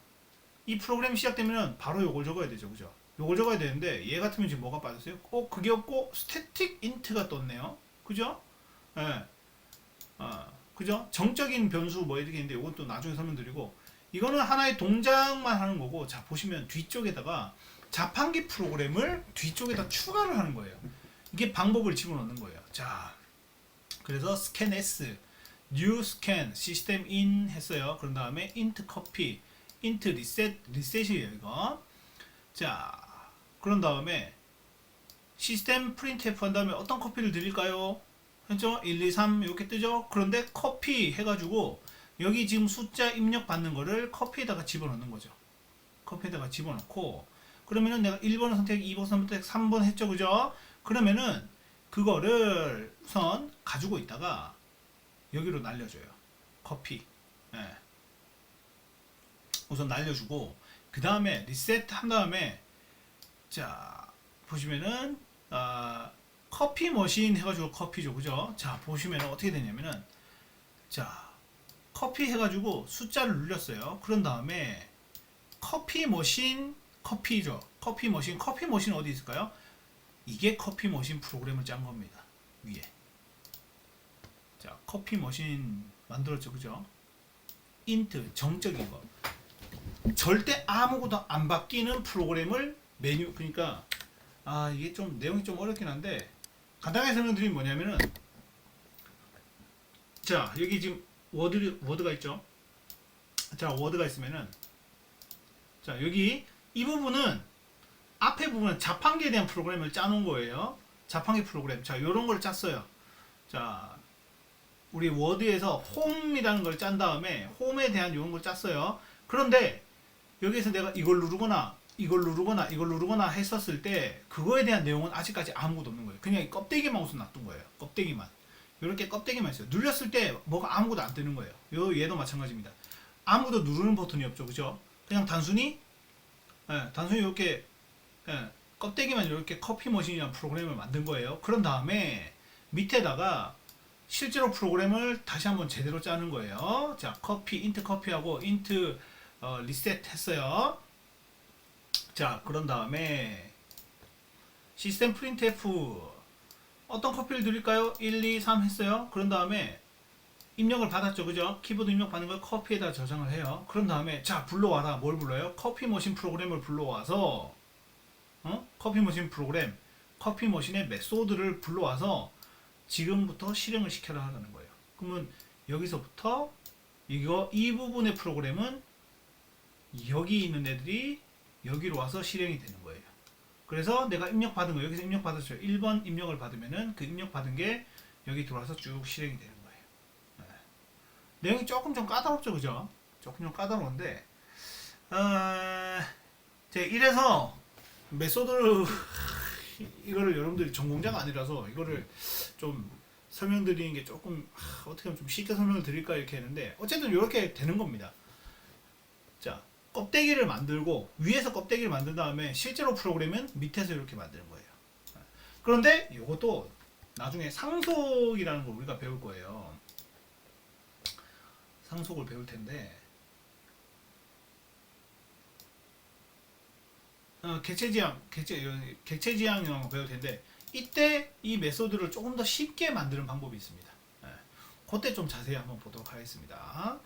이 프로그램 시작되면 바로 요걸 적어야 되죠. 그죠? 요걸 적어야 되는데 얘 같으면 지금 뭐가 빠졌어요? 그게 없고 static int가 떴네요. 그죠? 예. 그죠? 정적인 변수 뭐 이렇게 있는데 이건 또 나중에 설명드리고 이거는 하나의 동작만 하는 거고 자, 보시면 뒤쪽에다가 자판기 프로그램을 뒤쪽에다 추가를 하는 거예요. 이게 방법을 집어넣는 거예요. 자, 그래서 scan s, new scan, system in 했어요. 그런 다음에 int copy, int reset, reset이에요 이거. 자, 그런 다음에 시스템 printf 한 다음에 어떤 커피를 드릴까요? 했죠? 1, 2, 3 이렇게 뜨죠? 그런데 커피 해가지고 여기 지금 숫자 입력 받는 거를 커피에다가 집어넣는 거죠. 커피에다가 집어넣고 그러면은 내가 1번 선택, 2번 선택, 3번 했죠, 그죠? 그러면은 그거를 우선 가지고 있다가 여기로 날려줘요. 커피. 예. 우선 날려주고 그 다음에 리셋 한 다음에 자, 보시면은 커피 머신 해가지고 커피죠, 그죠? 자, 보시면 어떻게 되냐면은 자, 커피 해가지고 숫자를 눌렸어요. 그런 다음에 커피 머신 커피죠. 커피 머신 어디 있을까요? 이게 커피 머신 프로그램을 짠 겁니다. 위에. 자, 커피 머신 만들었죠, 그죠? 인트 정적인 거. 절대 아무것도 안 바뀌는 프로그램을 메뉴, 그러니까 이게 좀 내용이 좀 어렵긴 한데 간단하게 설명드리면 뭐냐면은 자, 여기 지금 워드가 있죠. 자, 워드가 있으면은 자, 여기 이 부분은 앞에 부분은 자판기에 대한 프로그램을 짜놓은 거예요. 자판기 프로그램. 자, 요런 걸 짰어요. 자, 우리 워드에서 홈이라는 걸 짠 다음에 홈에 대한 요런 걸 짰어요. 그런데 여기에서 내가 이걸 누르거나 했었을 때 그거에 대한 내용은 아직까지 아무것도 없는 거예요. 그냥 껍데기만 우선 놔둔 거예요. 껍데기만. 이렇게 껍데기만 있어요. 눌렸을 때 뭐가 아무것도 안 뜨는 거예요. 얘도 마찬가지입니다. 아무것도 누르는 버튼이 없죠. 그죠? 그냥 단순히 이렇게 껍데기만 이렇게 커피 머신이라는 프로그램을 만든 거예요. 그런 다음에 밑에다가 실제로 프로그램을 다시 한번 제대로 짜는 거예요. 자, 인트 커피하고 인트 리셋 했어요. 자, 그런 다음에 시스템 printf 어떤 커피를 드릴까요? 1, 2, 3 했어요. 그런 다음에 입력을 받았죠. 그죠? 키보드 입력 받는 걸 커피에다 저장을 해요. 그런 다음에 자, 불러와라. 뭘 불러요? 커피 머신 프로그램을 불러와서 커피 머신 프로그램, 커피 머신의 메소드를 불러와서 지금부터 실행을 시켜라 하는 거예요. 그러면 여기서부터 이 부분의 프로그램은 여기 있는 애들이 여기로 와서 실행이 되는 거예요. 그래서 내가 입력받은 거 여기서 입력받았죠. 1번 입력을 받으면은 그 입력받은 게 여기 들어와서 쭉 실행이 되는 거예요. 네. 내용이 조금 좀 까다롭죠, 그죠? 조금 좀 까다로운데, 이래서 메소드를 이거를 여러분들이 전공자가 아니라서 이거를 좀 설명드리는 게 조금 어떻게 하면 좀 쉽게 설명을 드릴까 이렇게 했는데 어쨌든 이렇게 되는 겁니다. 자, 껍데기를 만들고 위에서 껍데기를 만든 다음에 실제로 프로그램은 밑에서 이렇게 만드는 거예요. 그런데 이것도 나중에 상속이라는 걸 우리가 배울 거예요. 상속을 배울 텐데 객체 지향이라는 거 배울 텐데 이때 이 메소드를 조금 더 쉽게 만드는 방법이 있습니다. 그때 좀 자세히 한번 보도록 하겠습니다.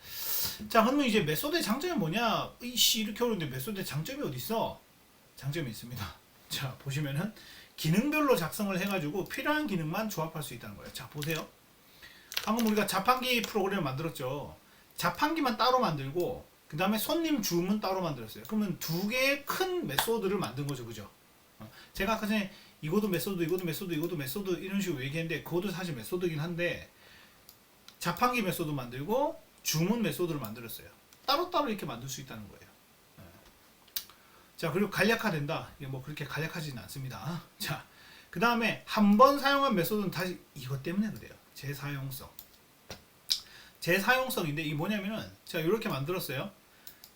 자, 그러면 이제 메소드의 장점이 뭐냐? 이씨 이렇게 어려운데 메소드의 장점이 어디 있어? 장점이 있습니다. 자, 보시면은 기능별로 작성을 해가지고 필요한 기능만 조합할 수 있다는 거예요. 자, 보세요. 방금 우리가 자판기 프로그램을 만들었죠. 자판기만 따로 만들고 그 다음에 손님 주문 따로 만들었어요. 그러면 두 개의 큰 메소드를 만든 거죠, 그죠? 제가 아까 전에 이것도 메소드, 이것도 메소드, 이것도 메소드 이런 식으로 얘기했는데 그것도 사실 메소드긴 한데 자판기 메소드 만들고 주문 메소드를 만들었어요. 따로따로 이렇게 만들 수 있다는 거예요. 자, 그리고 간략화된다. 이게 뭐 그렇게 간략하지는 않습니다. 자, 그 다음에 한 번 사용한 메소드는 다시 이것 때문에 그래요. 재사용성. 재사용성인데 이게 뭐냐면은 제가 이렇게 만들었어요.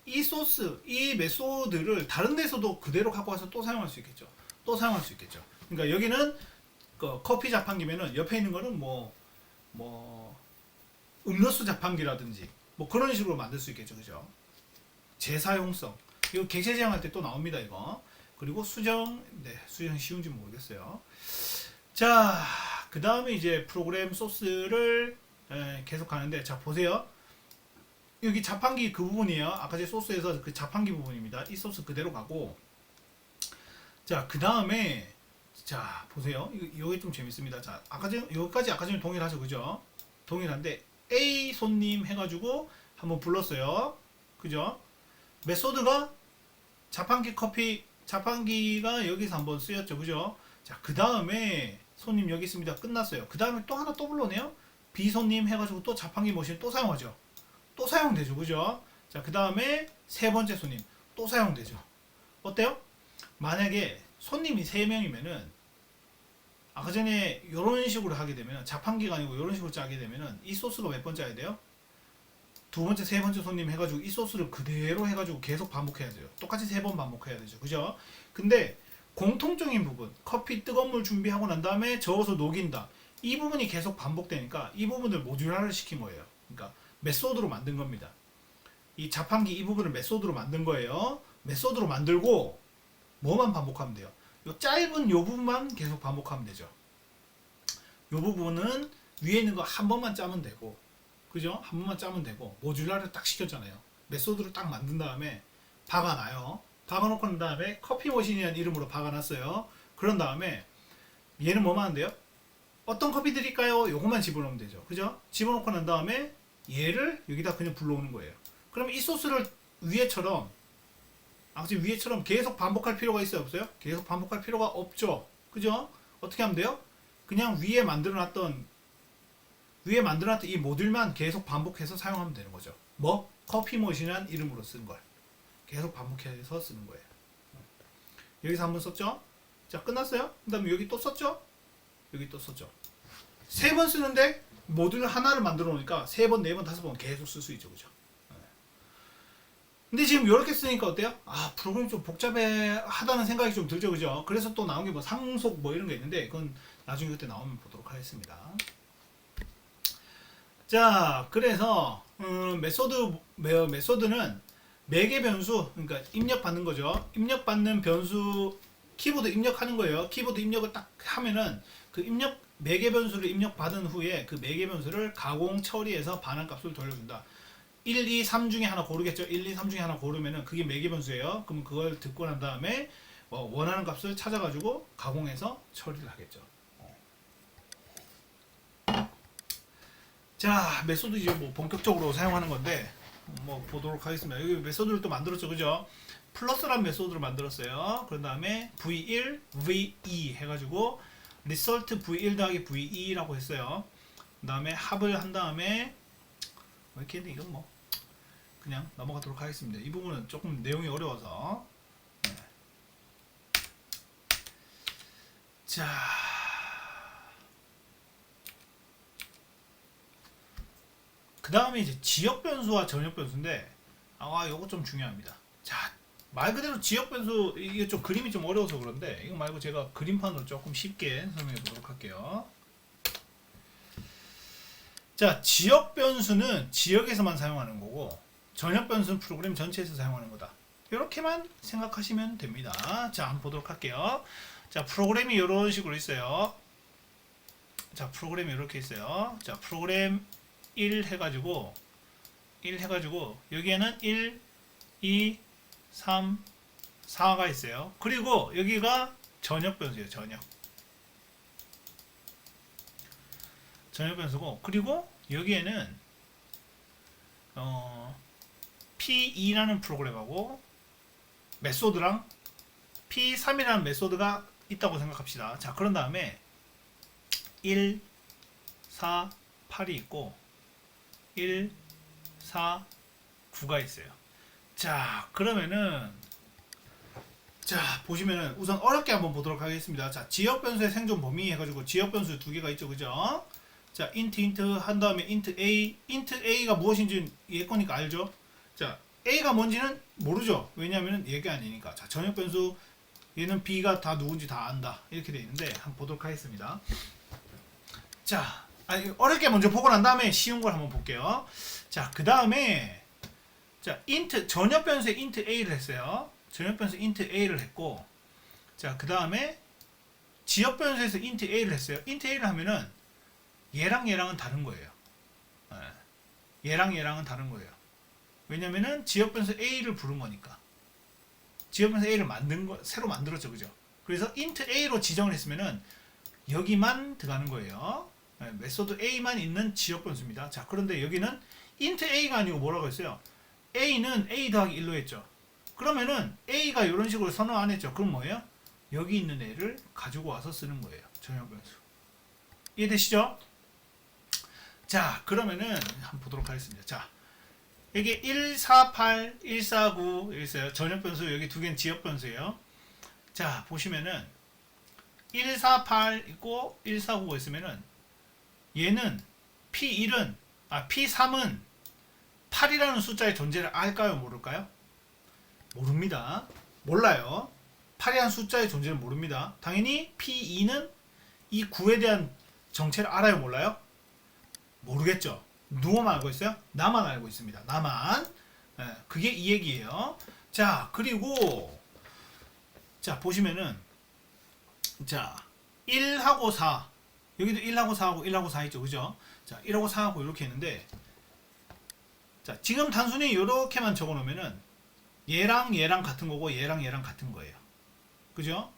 이 소스, 이 메소드를 다른 데서도 그대로 갖고 와서 또 사용할 수 있겠죠. 또 사용할 수 있겠죠. 그러니까 여기는 그 커피 자판기면은 옆에 있는 거는 뭐 음료수 자판기라든지 뭐 그런 식으로 만들 수 있겠죠, 그죠? 재사용성. 이거 객체 지향할 때 또 나옵니다, 이거. 그리고 수정, 네, 수정 쉬운지 모르겠어요. 자, 그 다음에 이제 프로그램 소스를 계속 하는데, 자, 보세요. 여기 자판기 그 부분이에요. 아까 제 소스에서 그 자판기 부분입니다. 이 소스 그대로 가고, 자, 그 다음에, 자, 보세요. 이게 좀 재밌습니다. 자, 여기까지 아까 전에 동일하죠, 그죠? 동일한데, A 손님 해가지고 한번 불렀어요. 그죠? 메소드가 자판기가 여기서 한번 쓰였죠. 그죠? 자, 그 다음에 손님 여기 있습니다. 끝났어요. 그 다음에 또 하나 또 불러내요. B 손님 해가지고 또 자판기 머신 또 사용하죠. 또 사용되죠. 그죠? 자, 그 다음에 세 번째 손님 또 사용되죠. 어때요? 만약에 손님이 3명이면은 아까 전에 이런 식으로 하게 되면 자판기가 아니고 이런 식으로 짜게 되면은 이 소스가 몇 번 짜야 돼요? 두 번째, 세 번째 손님 해가지고 이 소스를 그대로 해가지고 계속 반복해야 돼요. 똑같이 3번 반복해야 되죠. 그죠? 근데 공통적인 부분, 커피 뜨거운 물 준비하고 난 다음에 저어서 녹인다. 이 부분이 계속 반복되니까 이 부분을 모듈화를 시킨 거예요. 그러니까 메소드로 만든 겁니다. 이 자판기 이 부분을 메소드로 만든 거예요. 메소드로 만들고 뭐만 반복하면 돼요? 요 짧은 요 부분만 계속 반복하면 되죠. 요 부분은 위에 있는 거 한 번만 짜면 되고, 그죠? 한 번만 짜면 되고, 모듈화를 딱 시켰잖아요. 메소드를 딱 만든 다음에 박아놔요. 박아놓고 난 다음에 커피 머신이라는 이름으로 박아놨어요. 그런 다음에 얘는 뭐만 하는데요? 어떤 커피 드릴까요? 요것만 집어넣으면 되죠. 그죠? 집어넣고 난 다음에 얘를 여기다 그냥 불러오는 거예요. 그럼 이 소스를 위에처럼 계속 반복할 필요가 있어요? 없어요? 계속 반복할 필요가 없죠. 그죠? 어떻게 하면 돼요? 그냥 위에 만들어놨던 이 모듈만 계속 반복해서 사용하면 되는 거죠. 뭐? 커피 머신이라는 이름으로 쓴 걸 계속 반복해서 쓰는 거예요. 여기서 한번 썼죠? 자, 끝났어요? 그 다음에 여기 또 썼죠? 여기 또 썼죠? 3번 쓰는데 모듈 하나를 만들어 놓으니까 3번, 4번, 5번 계속 쓸 수 있죠. 그죠? 근데 지금 이렇게 쓰니까 어때요? 아, 프로그램이 좀 복잡하다는 생각이 좀 들죠. 그죠? 그래서 또 나온 게 뭐 상속 뭐 이런 게 있는데 그건 나중에 그때 나오면 보도록 하겠습니다. 자, 그래서 메소드는 매개 변수, 그러니까 입력받는 거죠. 입력받는 변수, 키보드 입력하는 거예요. 키보드 입력을 딱 하면은 그 매개 변수를 입력받은 후에 그 매개 변수를 가공 처리해서 반환값을 돌려준다. 1, 2, 3 중에 하나 고르겠죠. 1, 2, 3 중에 하나 고르면은 그게 매개 변수예요. 그럼 그걸 듣고 난 다음에 원하는 값을 찾아가지고 가공해서 처리를 하겠죠. 자, 메소드 이제 뭐 본격적으로 사용하는 건데 뭐 보도록 하겠습니다. 여기 메소드를 또 만들었죠, 그죠? 플러스란 메소드를 만들었어요. 그런 다음에 V1, V2 해가지고 result V1 더하기 V2라고 했어요. 그 다음에 합을 한 다음에 이렇게 했는데 이건 뭐 그냥 넘어가도록 하겠습니다. 이 부분은 조금 내용이 어려워서. 네. 자, 그 다음에 이제 지역 변수와 전역 변수인데 요거 좀 중요합니다. 자, 말 그대로 지역 변수, 이게 좀 그림이 좀 어려워서 그런데 이거 말고 제가 그림판으로 조금 쉽게 설명해 보도록 할게요. 자, 지역 변수는 지역에서만 사용하는 거고 전역 변수는 프로그램 전체에서 사용하는 거다. 이렇게만 생각하시면 됩니다. 자, 한번 보도록 할게요. 자, 프로그램이 이런 식으로 있어요. 자, 프로그램이 이렇게 있어요. 자, 프로그램 1 해가지고 여기에는 1, 2, 3, 4가 있어요. 그리고 여기가 전역 변수예요. 전역 변수고, 그리고 여기에는 P2라는 프로그램하고 메소드랑 P3이라는 메소드가 있다고 생각합시다. 자, 그런 다음에 1, 4, 8이 있고 1, 4, 9가 있어요. 자, 그러면은 자, 보시면은 우선 어렵게 한번 보도록 하겠습니다. 자, 지역 변수의 생존 범위 해가지고 지역 변수 두 개가 있죠, 그죠? 자, int 한 다음에 int a가 무엇인지 얘 거니까 알죠? 자, a가 뭔지는 모르죠. 왜냐하면 얘가 아니니까. 자, 전역 변수 얘는 b가 다 누군지 다 안다. 이렇게 돼 있는데 한번 보도록 하겠습니다. 자, 어렵게 먼저 보고 난 다음에 쉬운 걸 한번 볼게요. 자, 그 다음에 자, 전역 변수에 int a를 했어요. 전역 변수 int a를 했고, 자, 그 다음에 지역 변수에서 int a를 했어요. int a를 하면은 얘랑 얘랑은 다른 거예요. 얘랑 얘랑은 다른 거예요. 왜냐면은 지역 변수 a를 부른 거니까. 지역 변수 a를 새로 만들었죠, 그죠? 그래서 int a로 지정을 했으면은 여기만 들어가는 거예요. 메소드 a만 있는 지역 변수입니다. 자, 그런데 여기는 int a가 아니고 뭐라고 했어요? a는 a 더하기 1로 했죠. 그러면은 a가 이런 식으로 선언 안 했죠. 그럼 뭐예요? 여기 있는 애를 가지고 와서 쓰는 거예요. 전역 변수. 이해되시죠? 자, 그러면은 한번 보도록 하겠습니다. 자, 여기 148, 149 여기 있어요. 전역 변수, 여기 두 개는 지역 변수예요. 자, 보시면은 148 있고 149가 있으면은 얘는 P3은 8이라는 숫자의 존재를 알까요? 모를까요? 모릅니다. 몰라요. 8이라는 숫자의 존재를 모릅니다. 당연히 P2는 이 9에 대한 정체를 알아요? 몰라요? 모르겠죠. 누구만 알고 있어요? 나만 알고 있습니다. 나만. 그게 이 얘기예요. 자, 그리고 자, 보시면은 자, 1하고 4 여기도 1하고 4하고 1하고 4 있죠, 그죠? 자, 1하고 4하고 이렇게 했는데, 자, 지금 단순히 이렇게만 적어 놓으면은 얘랑 얘랑 같은 거고 얘랑 얘랑 같은 거예요. 그죠?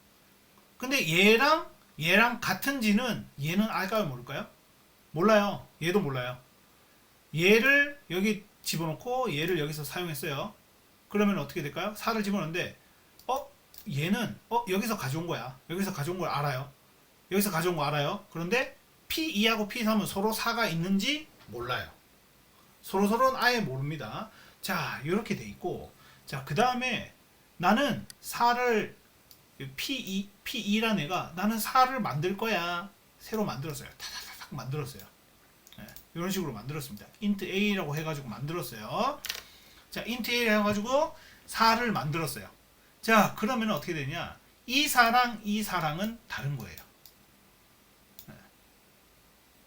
근데 얘랑 같은지는 얘는 알까요, 모를까요? 몰라요. 얘도 몰라요. 얘를 여기 집어넣고 얘를 여기서 사용했어요. 그러면 어떻게 될까요? 4를 집어넣는데 얘는 여기서 가져온 거야. 여기서 가져온 걸 알아요. 여기서 가져온 거 알아요. 그런데 P2하고 P3은 서로 4가 있는지 몰라요. 서로는 아예 모릅니다. 자, 이렇게 돼 있고, 자, 그 다음에 나는 4를 P2란 애가 나는 4를 만들 거야. 새로 만들었어요. 타닥타닥 만들었어요. 이런 식으로 만들었습니다. int a라고 해가지고 만들었어요. 자, int a 해가지고 4를 만들었어요. 자, 그러면 어떻게 되냐? 이 4랑 이 4랑은 다른 거예요.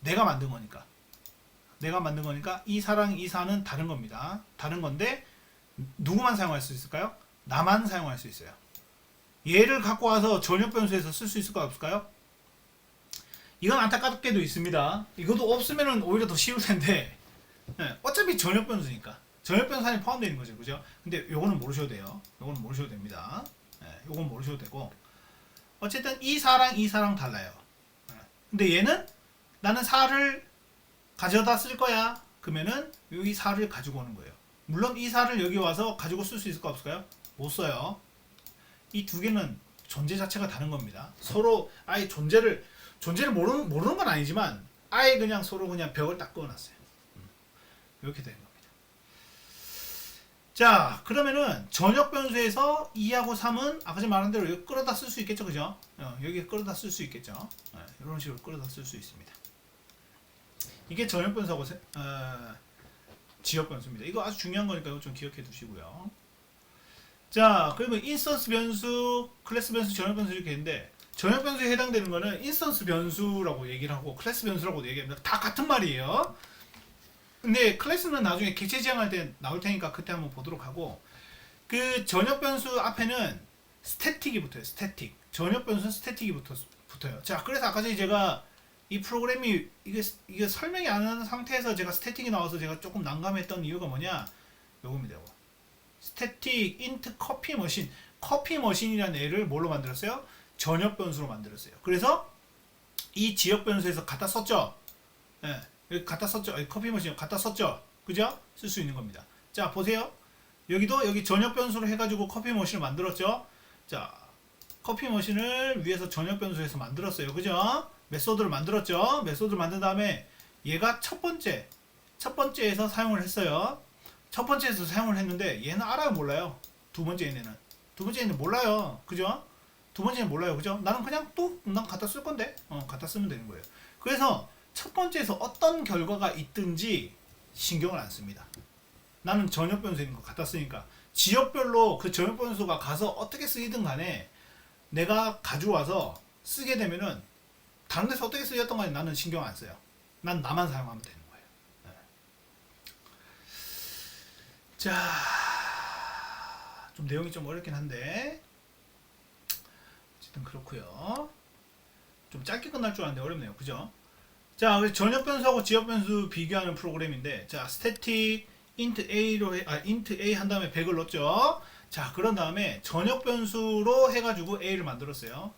내가 만든 거니까. 이 4랑 이 4는 다른 겁니다. 다른 건데 누구만 사용할 수 있을까요? 나만 사용할 수 있어요. 얘를 갖고 와서 전역 변수에서 쓸 수 있을까요? 없을까요? 이건 안타깝게도 있습니다. 이것도 없으면 오히려 더 쉬울 텐데, 어차피 전역 변수니까. 전역 변수 안에 포함되어 있는 거죠, 그죠? 근데 요거는 모르셔도 돼요. 요거는 모르셔도 됩니다. 요건 모르셔도 되고, 어쨌든 이 4랑 이 4랑 달라요. 근데 얘는 나는 4를 가져다 쓸 거야. 그러면은 여기 4를 가지고 오는 거예요. 물론 이 4를 여기 와서 가지고 쓸 수 있을까 없을까요? 못 써요. 이 두 개는 존재 자체가 다른 겁니다. 서로 아예 존재를 모르는 건 아니지만 아예 그냥 서로 그냥 벽을 딱 그어놨어요. 이렇게 되는 겁니다. 자, 그러면은 전역 변수에서 2하고 3은 아까 전에 말한 대로 여기 끌어다 쓸 수 있겠죠, 그죠? 여기 끌어다 쓸 수 있겠죠. 이런 식으로 끌어다 쓸 수 있습니다. 이게 전역 변수하고 지역 변수입니다. 이거 아주 중요한 거니까 이거 좀 기억해 두시고요. 자, 그러면 인스턴스 변수, 클래스 변수, 전역 변수 이렇게 있는데 전역 변수에 해당되는 거는 인스턴스 변수라고 얘기를 하고 클래스 변수라고 얘기합니다. 다 같은 말이에요. 근데 클래스는 나중에 객체 지향할 때 나올 테니까 그때 한번 보도록 하고, 그 전역 변수 앞에는 스태틱이 붙어요. 스태틱. 전역 변수는 스태틱이 붙어요. 자, 그래서 아까 전에 제가 이 프로그램이 이게 설명이 안 하는 상태에서 제가 스태틱이 나와서 제가 조금 난감했던 이유가 뭐냐? 요겁니다. 요거. 스태틱 인트 커피 머신. 커피 머신이라는 애를 뭘로 만들었어요? 전역 변수로 만들었어요. 그래서 이 지역 변수에서 갖다 썼죠. 예. 여기 갖다 썼죠. 커피 머신 갖다 썼죠. 그죠? 쓸 수 있는 겁니다. 자, 보세요. 여기도 여기 전역 변수로 해가지고 커피 머신을 만들었죠. 자, 커피 머신을 위해서 전역 변수에서 만들었어요. 그죠? 메소드를 만들었죠. 메소드를 만든 다음에 얘가 첫 번째에서 사용을 했어요. 첫 번째에서 사용을 했는데 얘는 알아요, 몰라요? 두 번째 얘는 몰라요. 그죠? 두 번째는 몰라요. 그죠? 나는 그냥 난 갖다 쓸 건데 갖다 쓰면 되는 거예요. 그래서 첫 번째에서 어떤 결과가 있든지 신경을 안 씁니다. 나는 전역 변수인 거 갖다 쓰니까 지역별로 그 전역 변수가 가서 어떻게 쓰이든 간에 내가 가져와서 쓰게 되면은 다른 데서 어떻게 쓰였던 간에 나는 신경 안 써요. 난 나만 사용하면 되는 거예요. 네. 자, 좀 내용이 좀 어렵긴 한데 어쨌든 그렇고요. 좀 짧게 끝날 줄 알았는데 어렵네요. 그죠? 자, 그래서 전역 변수하고 지역 변수 비교하는 프로그램인데, 자, static int a 한 다음에 100을 넣었죠. 자, 그런 다음에 전역 변수로 해가지고 a를 만들었어요.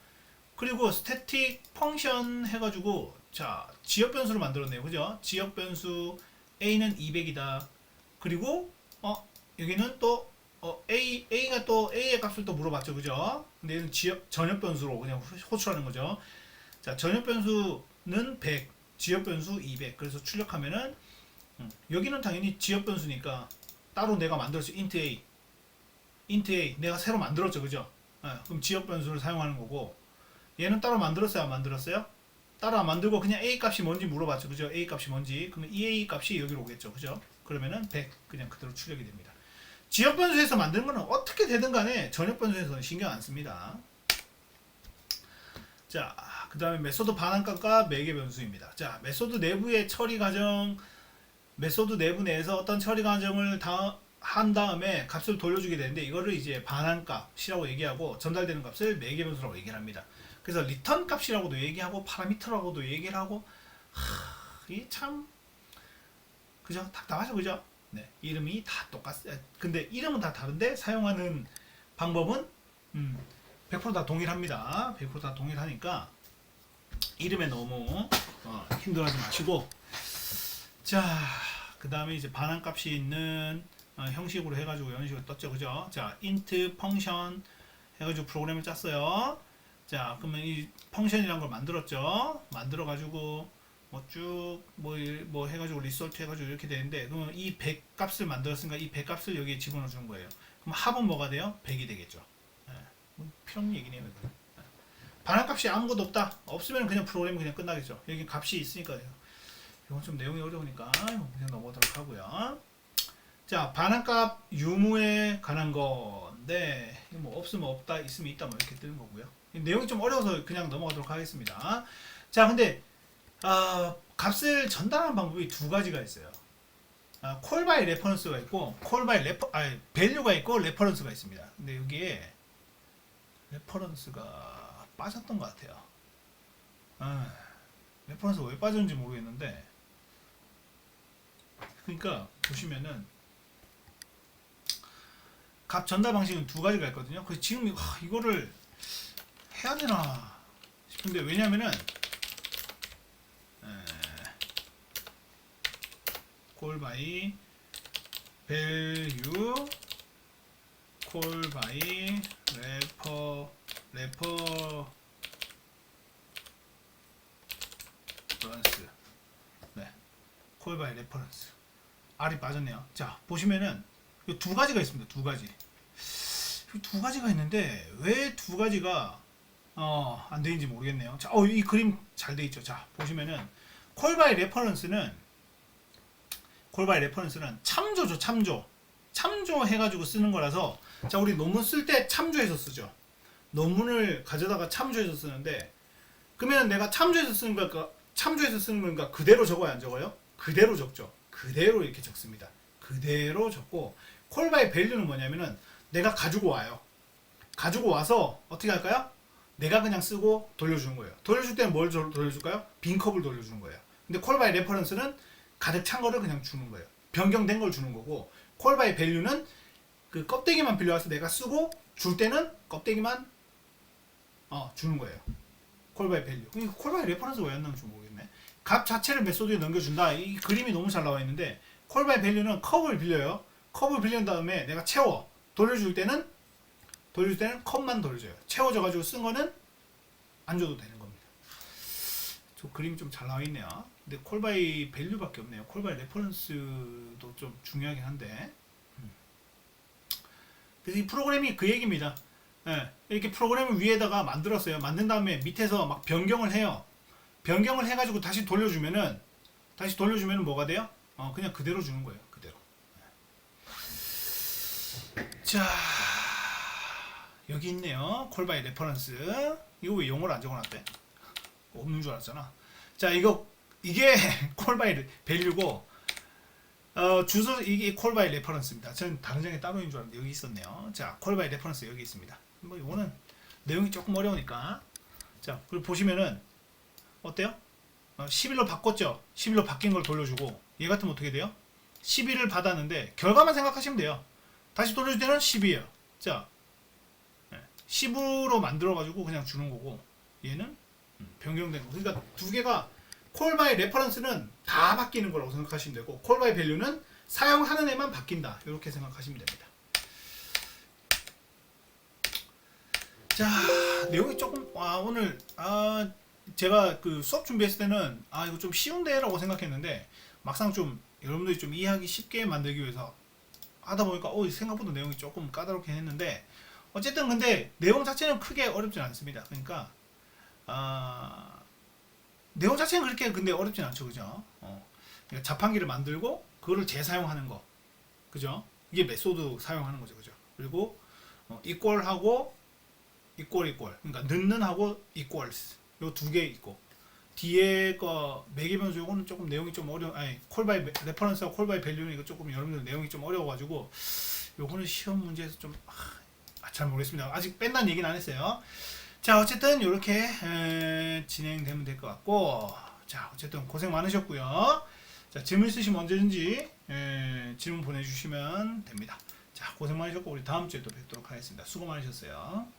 그리고 static 펑션 해가지고, 자, 지역 변수를 만들었네요. 그죠? 지역 변수 a는 200이다. 그리고 여기는 또 a가 또 a의 값을 또 물어봤죠. 그죠? 근데 얘는 전역 변수로 그냥 호출하는 거죠. 자, 전역 변수는 100. 지역 변수 200. 그래서 출력하면은 여기는 당연히 지역 변수니까 따로 내가 만들었죠. int a 내가 새로 만들었죠. 그죠? 그럼 지역 변수를 사용하는 거고, 얘는 따로 만들었어요, 안 만들었어요? 따로 안 만들고 그냥 a 값이 뭔지 물어봤죠. 그죠? a 값이 뭔지. 그러면 이 a 값이 여기로 오겠죠. 그죠? 그러면은 100 그냥 그대로 출력이 됩니다. 지역 변수에서 만드는 거는 어떻게 되든 간에 전역 변수에서는 신경 안 씁니다. 자, 그 다음에 메소드 반환값과 매개 변수입니다. 자, 메소드 내부의 처리 과정, 메소드 내부 내에서 어떤 처리 과정을 한 다음에 값을 돌려주게 되는데, 이거를 이제 반환값이라고 얘기하고 전달되는 값을 매개 변수라고 얘기를 합니다. 그래서 리턴 값이라고도 얘기하고 파라미터라고도 얘기를 하고, 이게 참 그죠? 답답하죠, 그죠? 네, 이름이 다 똑같아요. 근데 이름은 다 다른데 사용하는 방법은 100%다 동일합니다. 100%다 동일하니까 이름에 너무 힘들어하지 마시고, 자, 그 다음에 이제 반환값이 있는 형식으로 해가지고 이런 식으로 떴죠. 그죠? 자, int 펑션 해가지고 프로그램을 짰어요. 자, 그러면 이 펑션이라는 걸 만들었죠. 만들어가지고 뭐 해가지고 리솔트 해가지고 이렇게 되는데, 그러면 이 100 값을 만들었으니까 이 100 값을 여기에 집어넣어 주는 거예요. 그럼 합은 뭐가 돼요? 100이 되겠죠. 필요 없는 얘기네요. 반환값이 아무것도 없으면 그냥 프로그램이 그냥 끝나겠죠. 여기 값이 있으니까요. 이건 좀 내용이 어려우니까 그냥 넘어가도록 하고요. 자, 반환값 유무에 관한 건데, 뭐 없으면 없다, 있으면 있다, 뭐 이렇게 뜨는 거고요. 내용이 좀 어려워서 그냥 넘어가도록 하겠습니다. 자, 근데 값을 전달하는 방법이 두 가지가 있어요. 콜 바이 레퍼런스가 있고, 밸류가 있고 레퍼런스가 있습니다. 근데 여기에 레퍼런스가 빠졌던 것 같아요. 레퍼런스가 왜 빠졌는지 모르겠는데, 그러니까 보시면은 값 전달 방식은 두 가지가 있거든요. 그래서 지금 이거를 해야 되나 싶은데, 왜냐면은 call by value call by reference. 네, call by reference. R이 빠졌네요. 자, 보시면은 이 두 가지가 있습니다. 두 가지. 두 가지가 있는데 왜 두 가지가 안 되는지 모르겠네요. 자, 이 그림 잘 돼 있죠. 자, 보시면은 call by reference는 참조죠. 참조 해가지고 쓰는 거라서, 자, 우리 논문 쓸 때 참조해서 쓰죠. 논문을 가져다가 참조해서 쓰는데, 그러면 내가 참조해서 쓰는 거니까 그대로 적어야 안 적어요? 그대로 적죠. 그대로 이렇게 적습니다. 그대로 적고, call by value는 뭐냐면은 내가 가지고 와요. 가지고 와서 어떻게 할까요? 내가 그냥 쓰고 돌려주는 거예요. 돌려줄 때는 뭘 돌려줄까요? 빈 컵을 돌려주는 거예요. 근데 call by reference는 가득 찬 거를 그냥 주는 거예요. 변경된 걸 주는 거고, call by value는 그 껍데기만 빌려와서 내가 쓰고 줄 때는 껍데기만 주는 거예요. call by value. call by reference 왜 안 나오는지 모르겠네. 값 자체를 메소드에 넘겨준다. 이 그림이 너무 잘 나와 있는데, call by value는 컵을 빌려요. 컵을 빌린 다음에 내가 채워. 돌려줄 때는 컵만 돌려줘요. 채워져가지고 쓴 거는 안 줘도 되는 겁니다. 저 그림이 좀 잘 나와 있네요. 근데 call by value밖에 없네요. call by reference도 좀 중요하긴 한데. 그래서 이 프로그램이 그 얘기입니다. 예, 이렇게 프로그램을 위에다가 만들었어요. 만든 다음에 밑에서 막 변경을 해요. 변경을 해가지고 다시 돌려주면은 뭐가 돼요? 그냥 그대로 주는 거예요. 그대로. 자, 여기 있네요. call by reference. 이거 왜 영어로 안 적어놨대? 없는 줄 알았잖아. 자, 이게 call by value고, 주소 이게 call by reference입니다. 저는 다른 장에 따로 있는 줄 알았는데 여기 있었네요. 자, call by reference 여기 있습니다. 뭐 이거는 내용이 조금 어려우니까. 자, 그리고 보시면은 어때요? 11로 바꿨죠. 11로 바뀐 걸 돌려주고, 얘 같으면 어떻게 돼요? 11을 받았는데 결과만 생각하시면 돼요. 다시 돌려줄 때는 10이에요. 자, 10으로 만들어가지고 그냥 주는 거고, 얘는 변경된 거. 그러니까 두 개가 call by reference는 다 바뀌는 거라고 생각하시면 되고, call by value는 사용하는 애만 바뀐다. 이렇게 생각하시면 됩니다. 자, 내용이 조금 오늘 제가 그 수업 준비했을 때는 이거 좀 쉬운데 라고 생각했는데, 막상 좀 여러분들이 좀 이해하기 쉽게 만들기 위해서 하다 보니까 생각보다 내용이 조금 까다롭긴 했는데, 어쨌든 근데 내용 자체는 크게 어렵진 않습니다. 그러니까 내용 자체는 그렇게 근데 어렵진 않죠. 그죠? 그러니까 자판기를 만들고 그거를 재사용하는 거. 그죠? 이게 메소드 사용하는 거죠. 그죠? 그리고 equal하고 equal 그러니까 넣는하고 equals 요 두 개 있고, 뒤에 거 매개 변수 요거는 조금 내용이 좀 call by reference와 call by value는 이거 조금 여러분들 내용이 좀 어려워가지고 요거는 시험 문제에서 좀 잘 모르겠습니다. 아직 뺀다는 얘기는 안 했어요. 자, 어쨌든 이렇게 진행되면 될 것 같고, 자, 어쨌든 고생 많으셨고요. 자, 질문 있으시면 언제든지 질문 보내주시면 됩니다. 자, 고생 많으셨고 우리 다음 주에 또 뵙도록 하겠습니다. 수고 많으셨어요.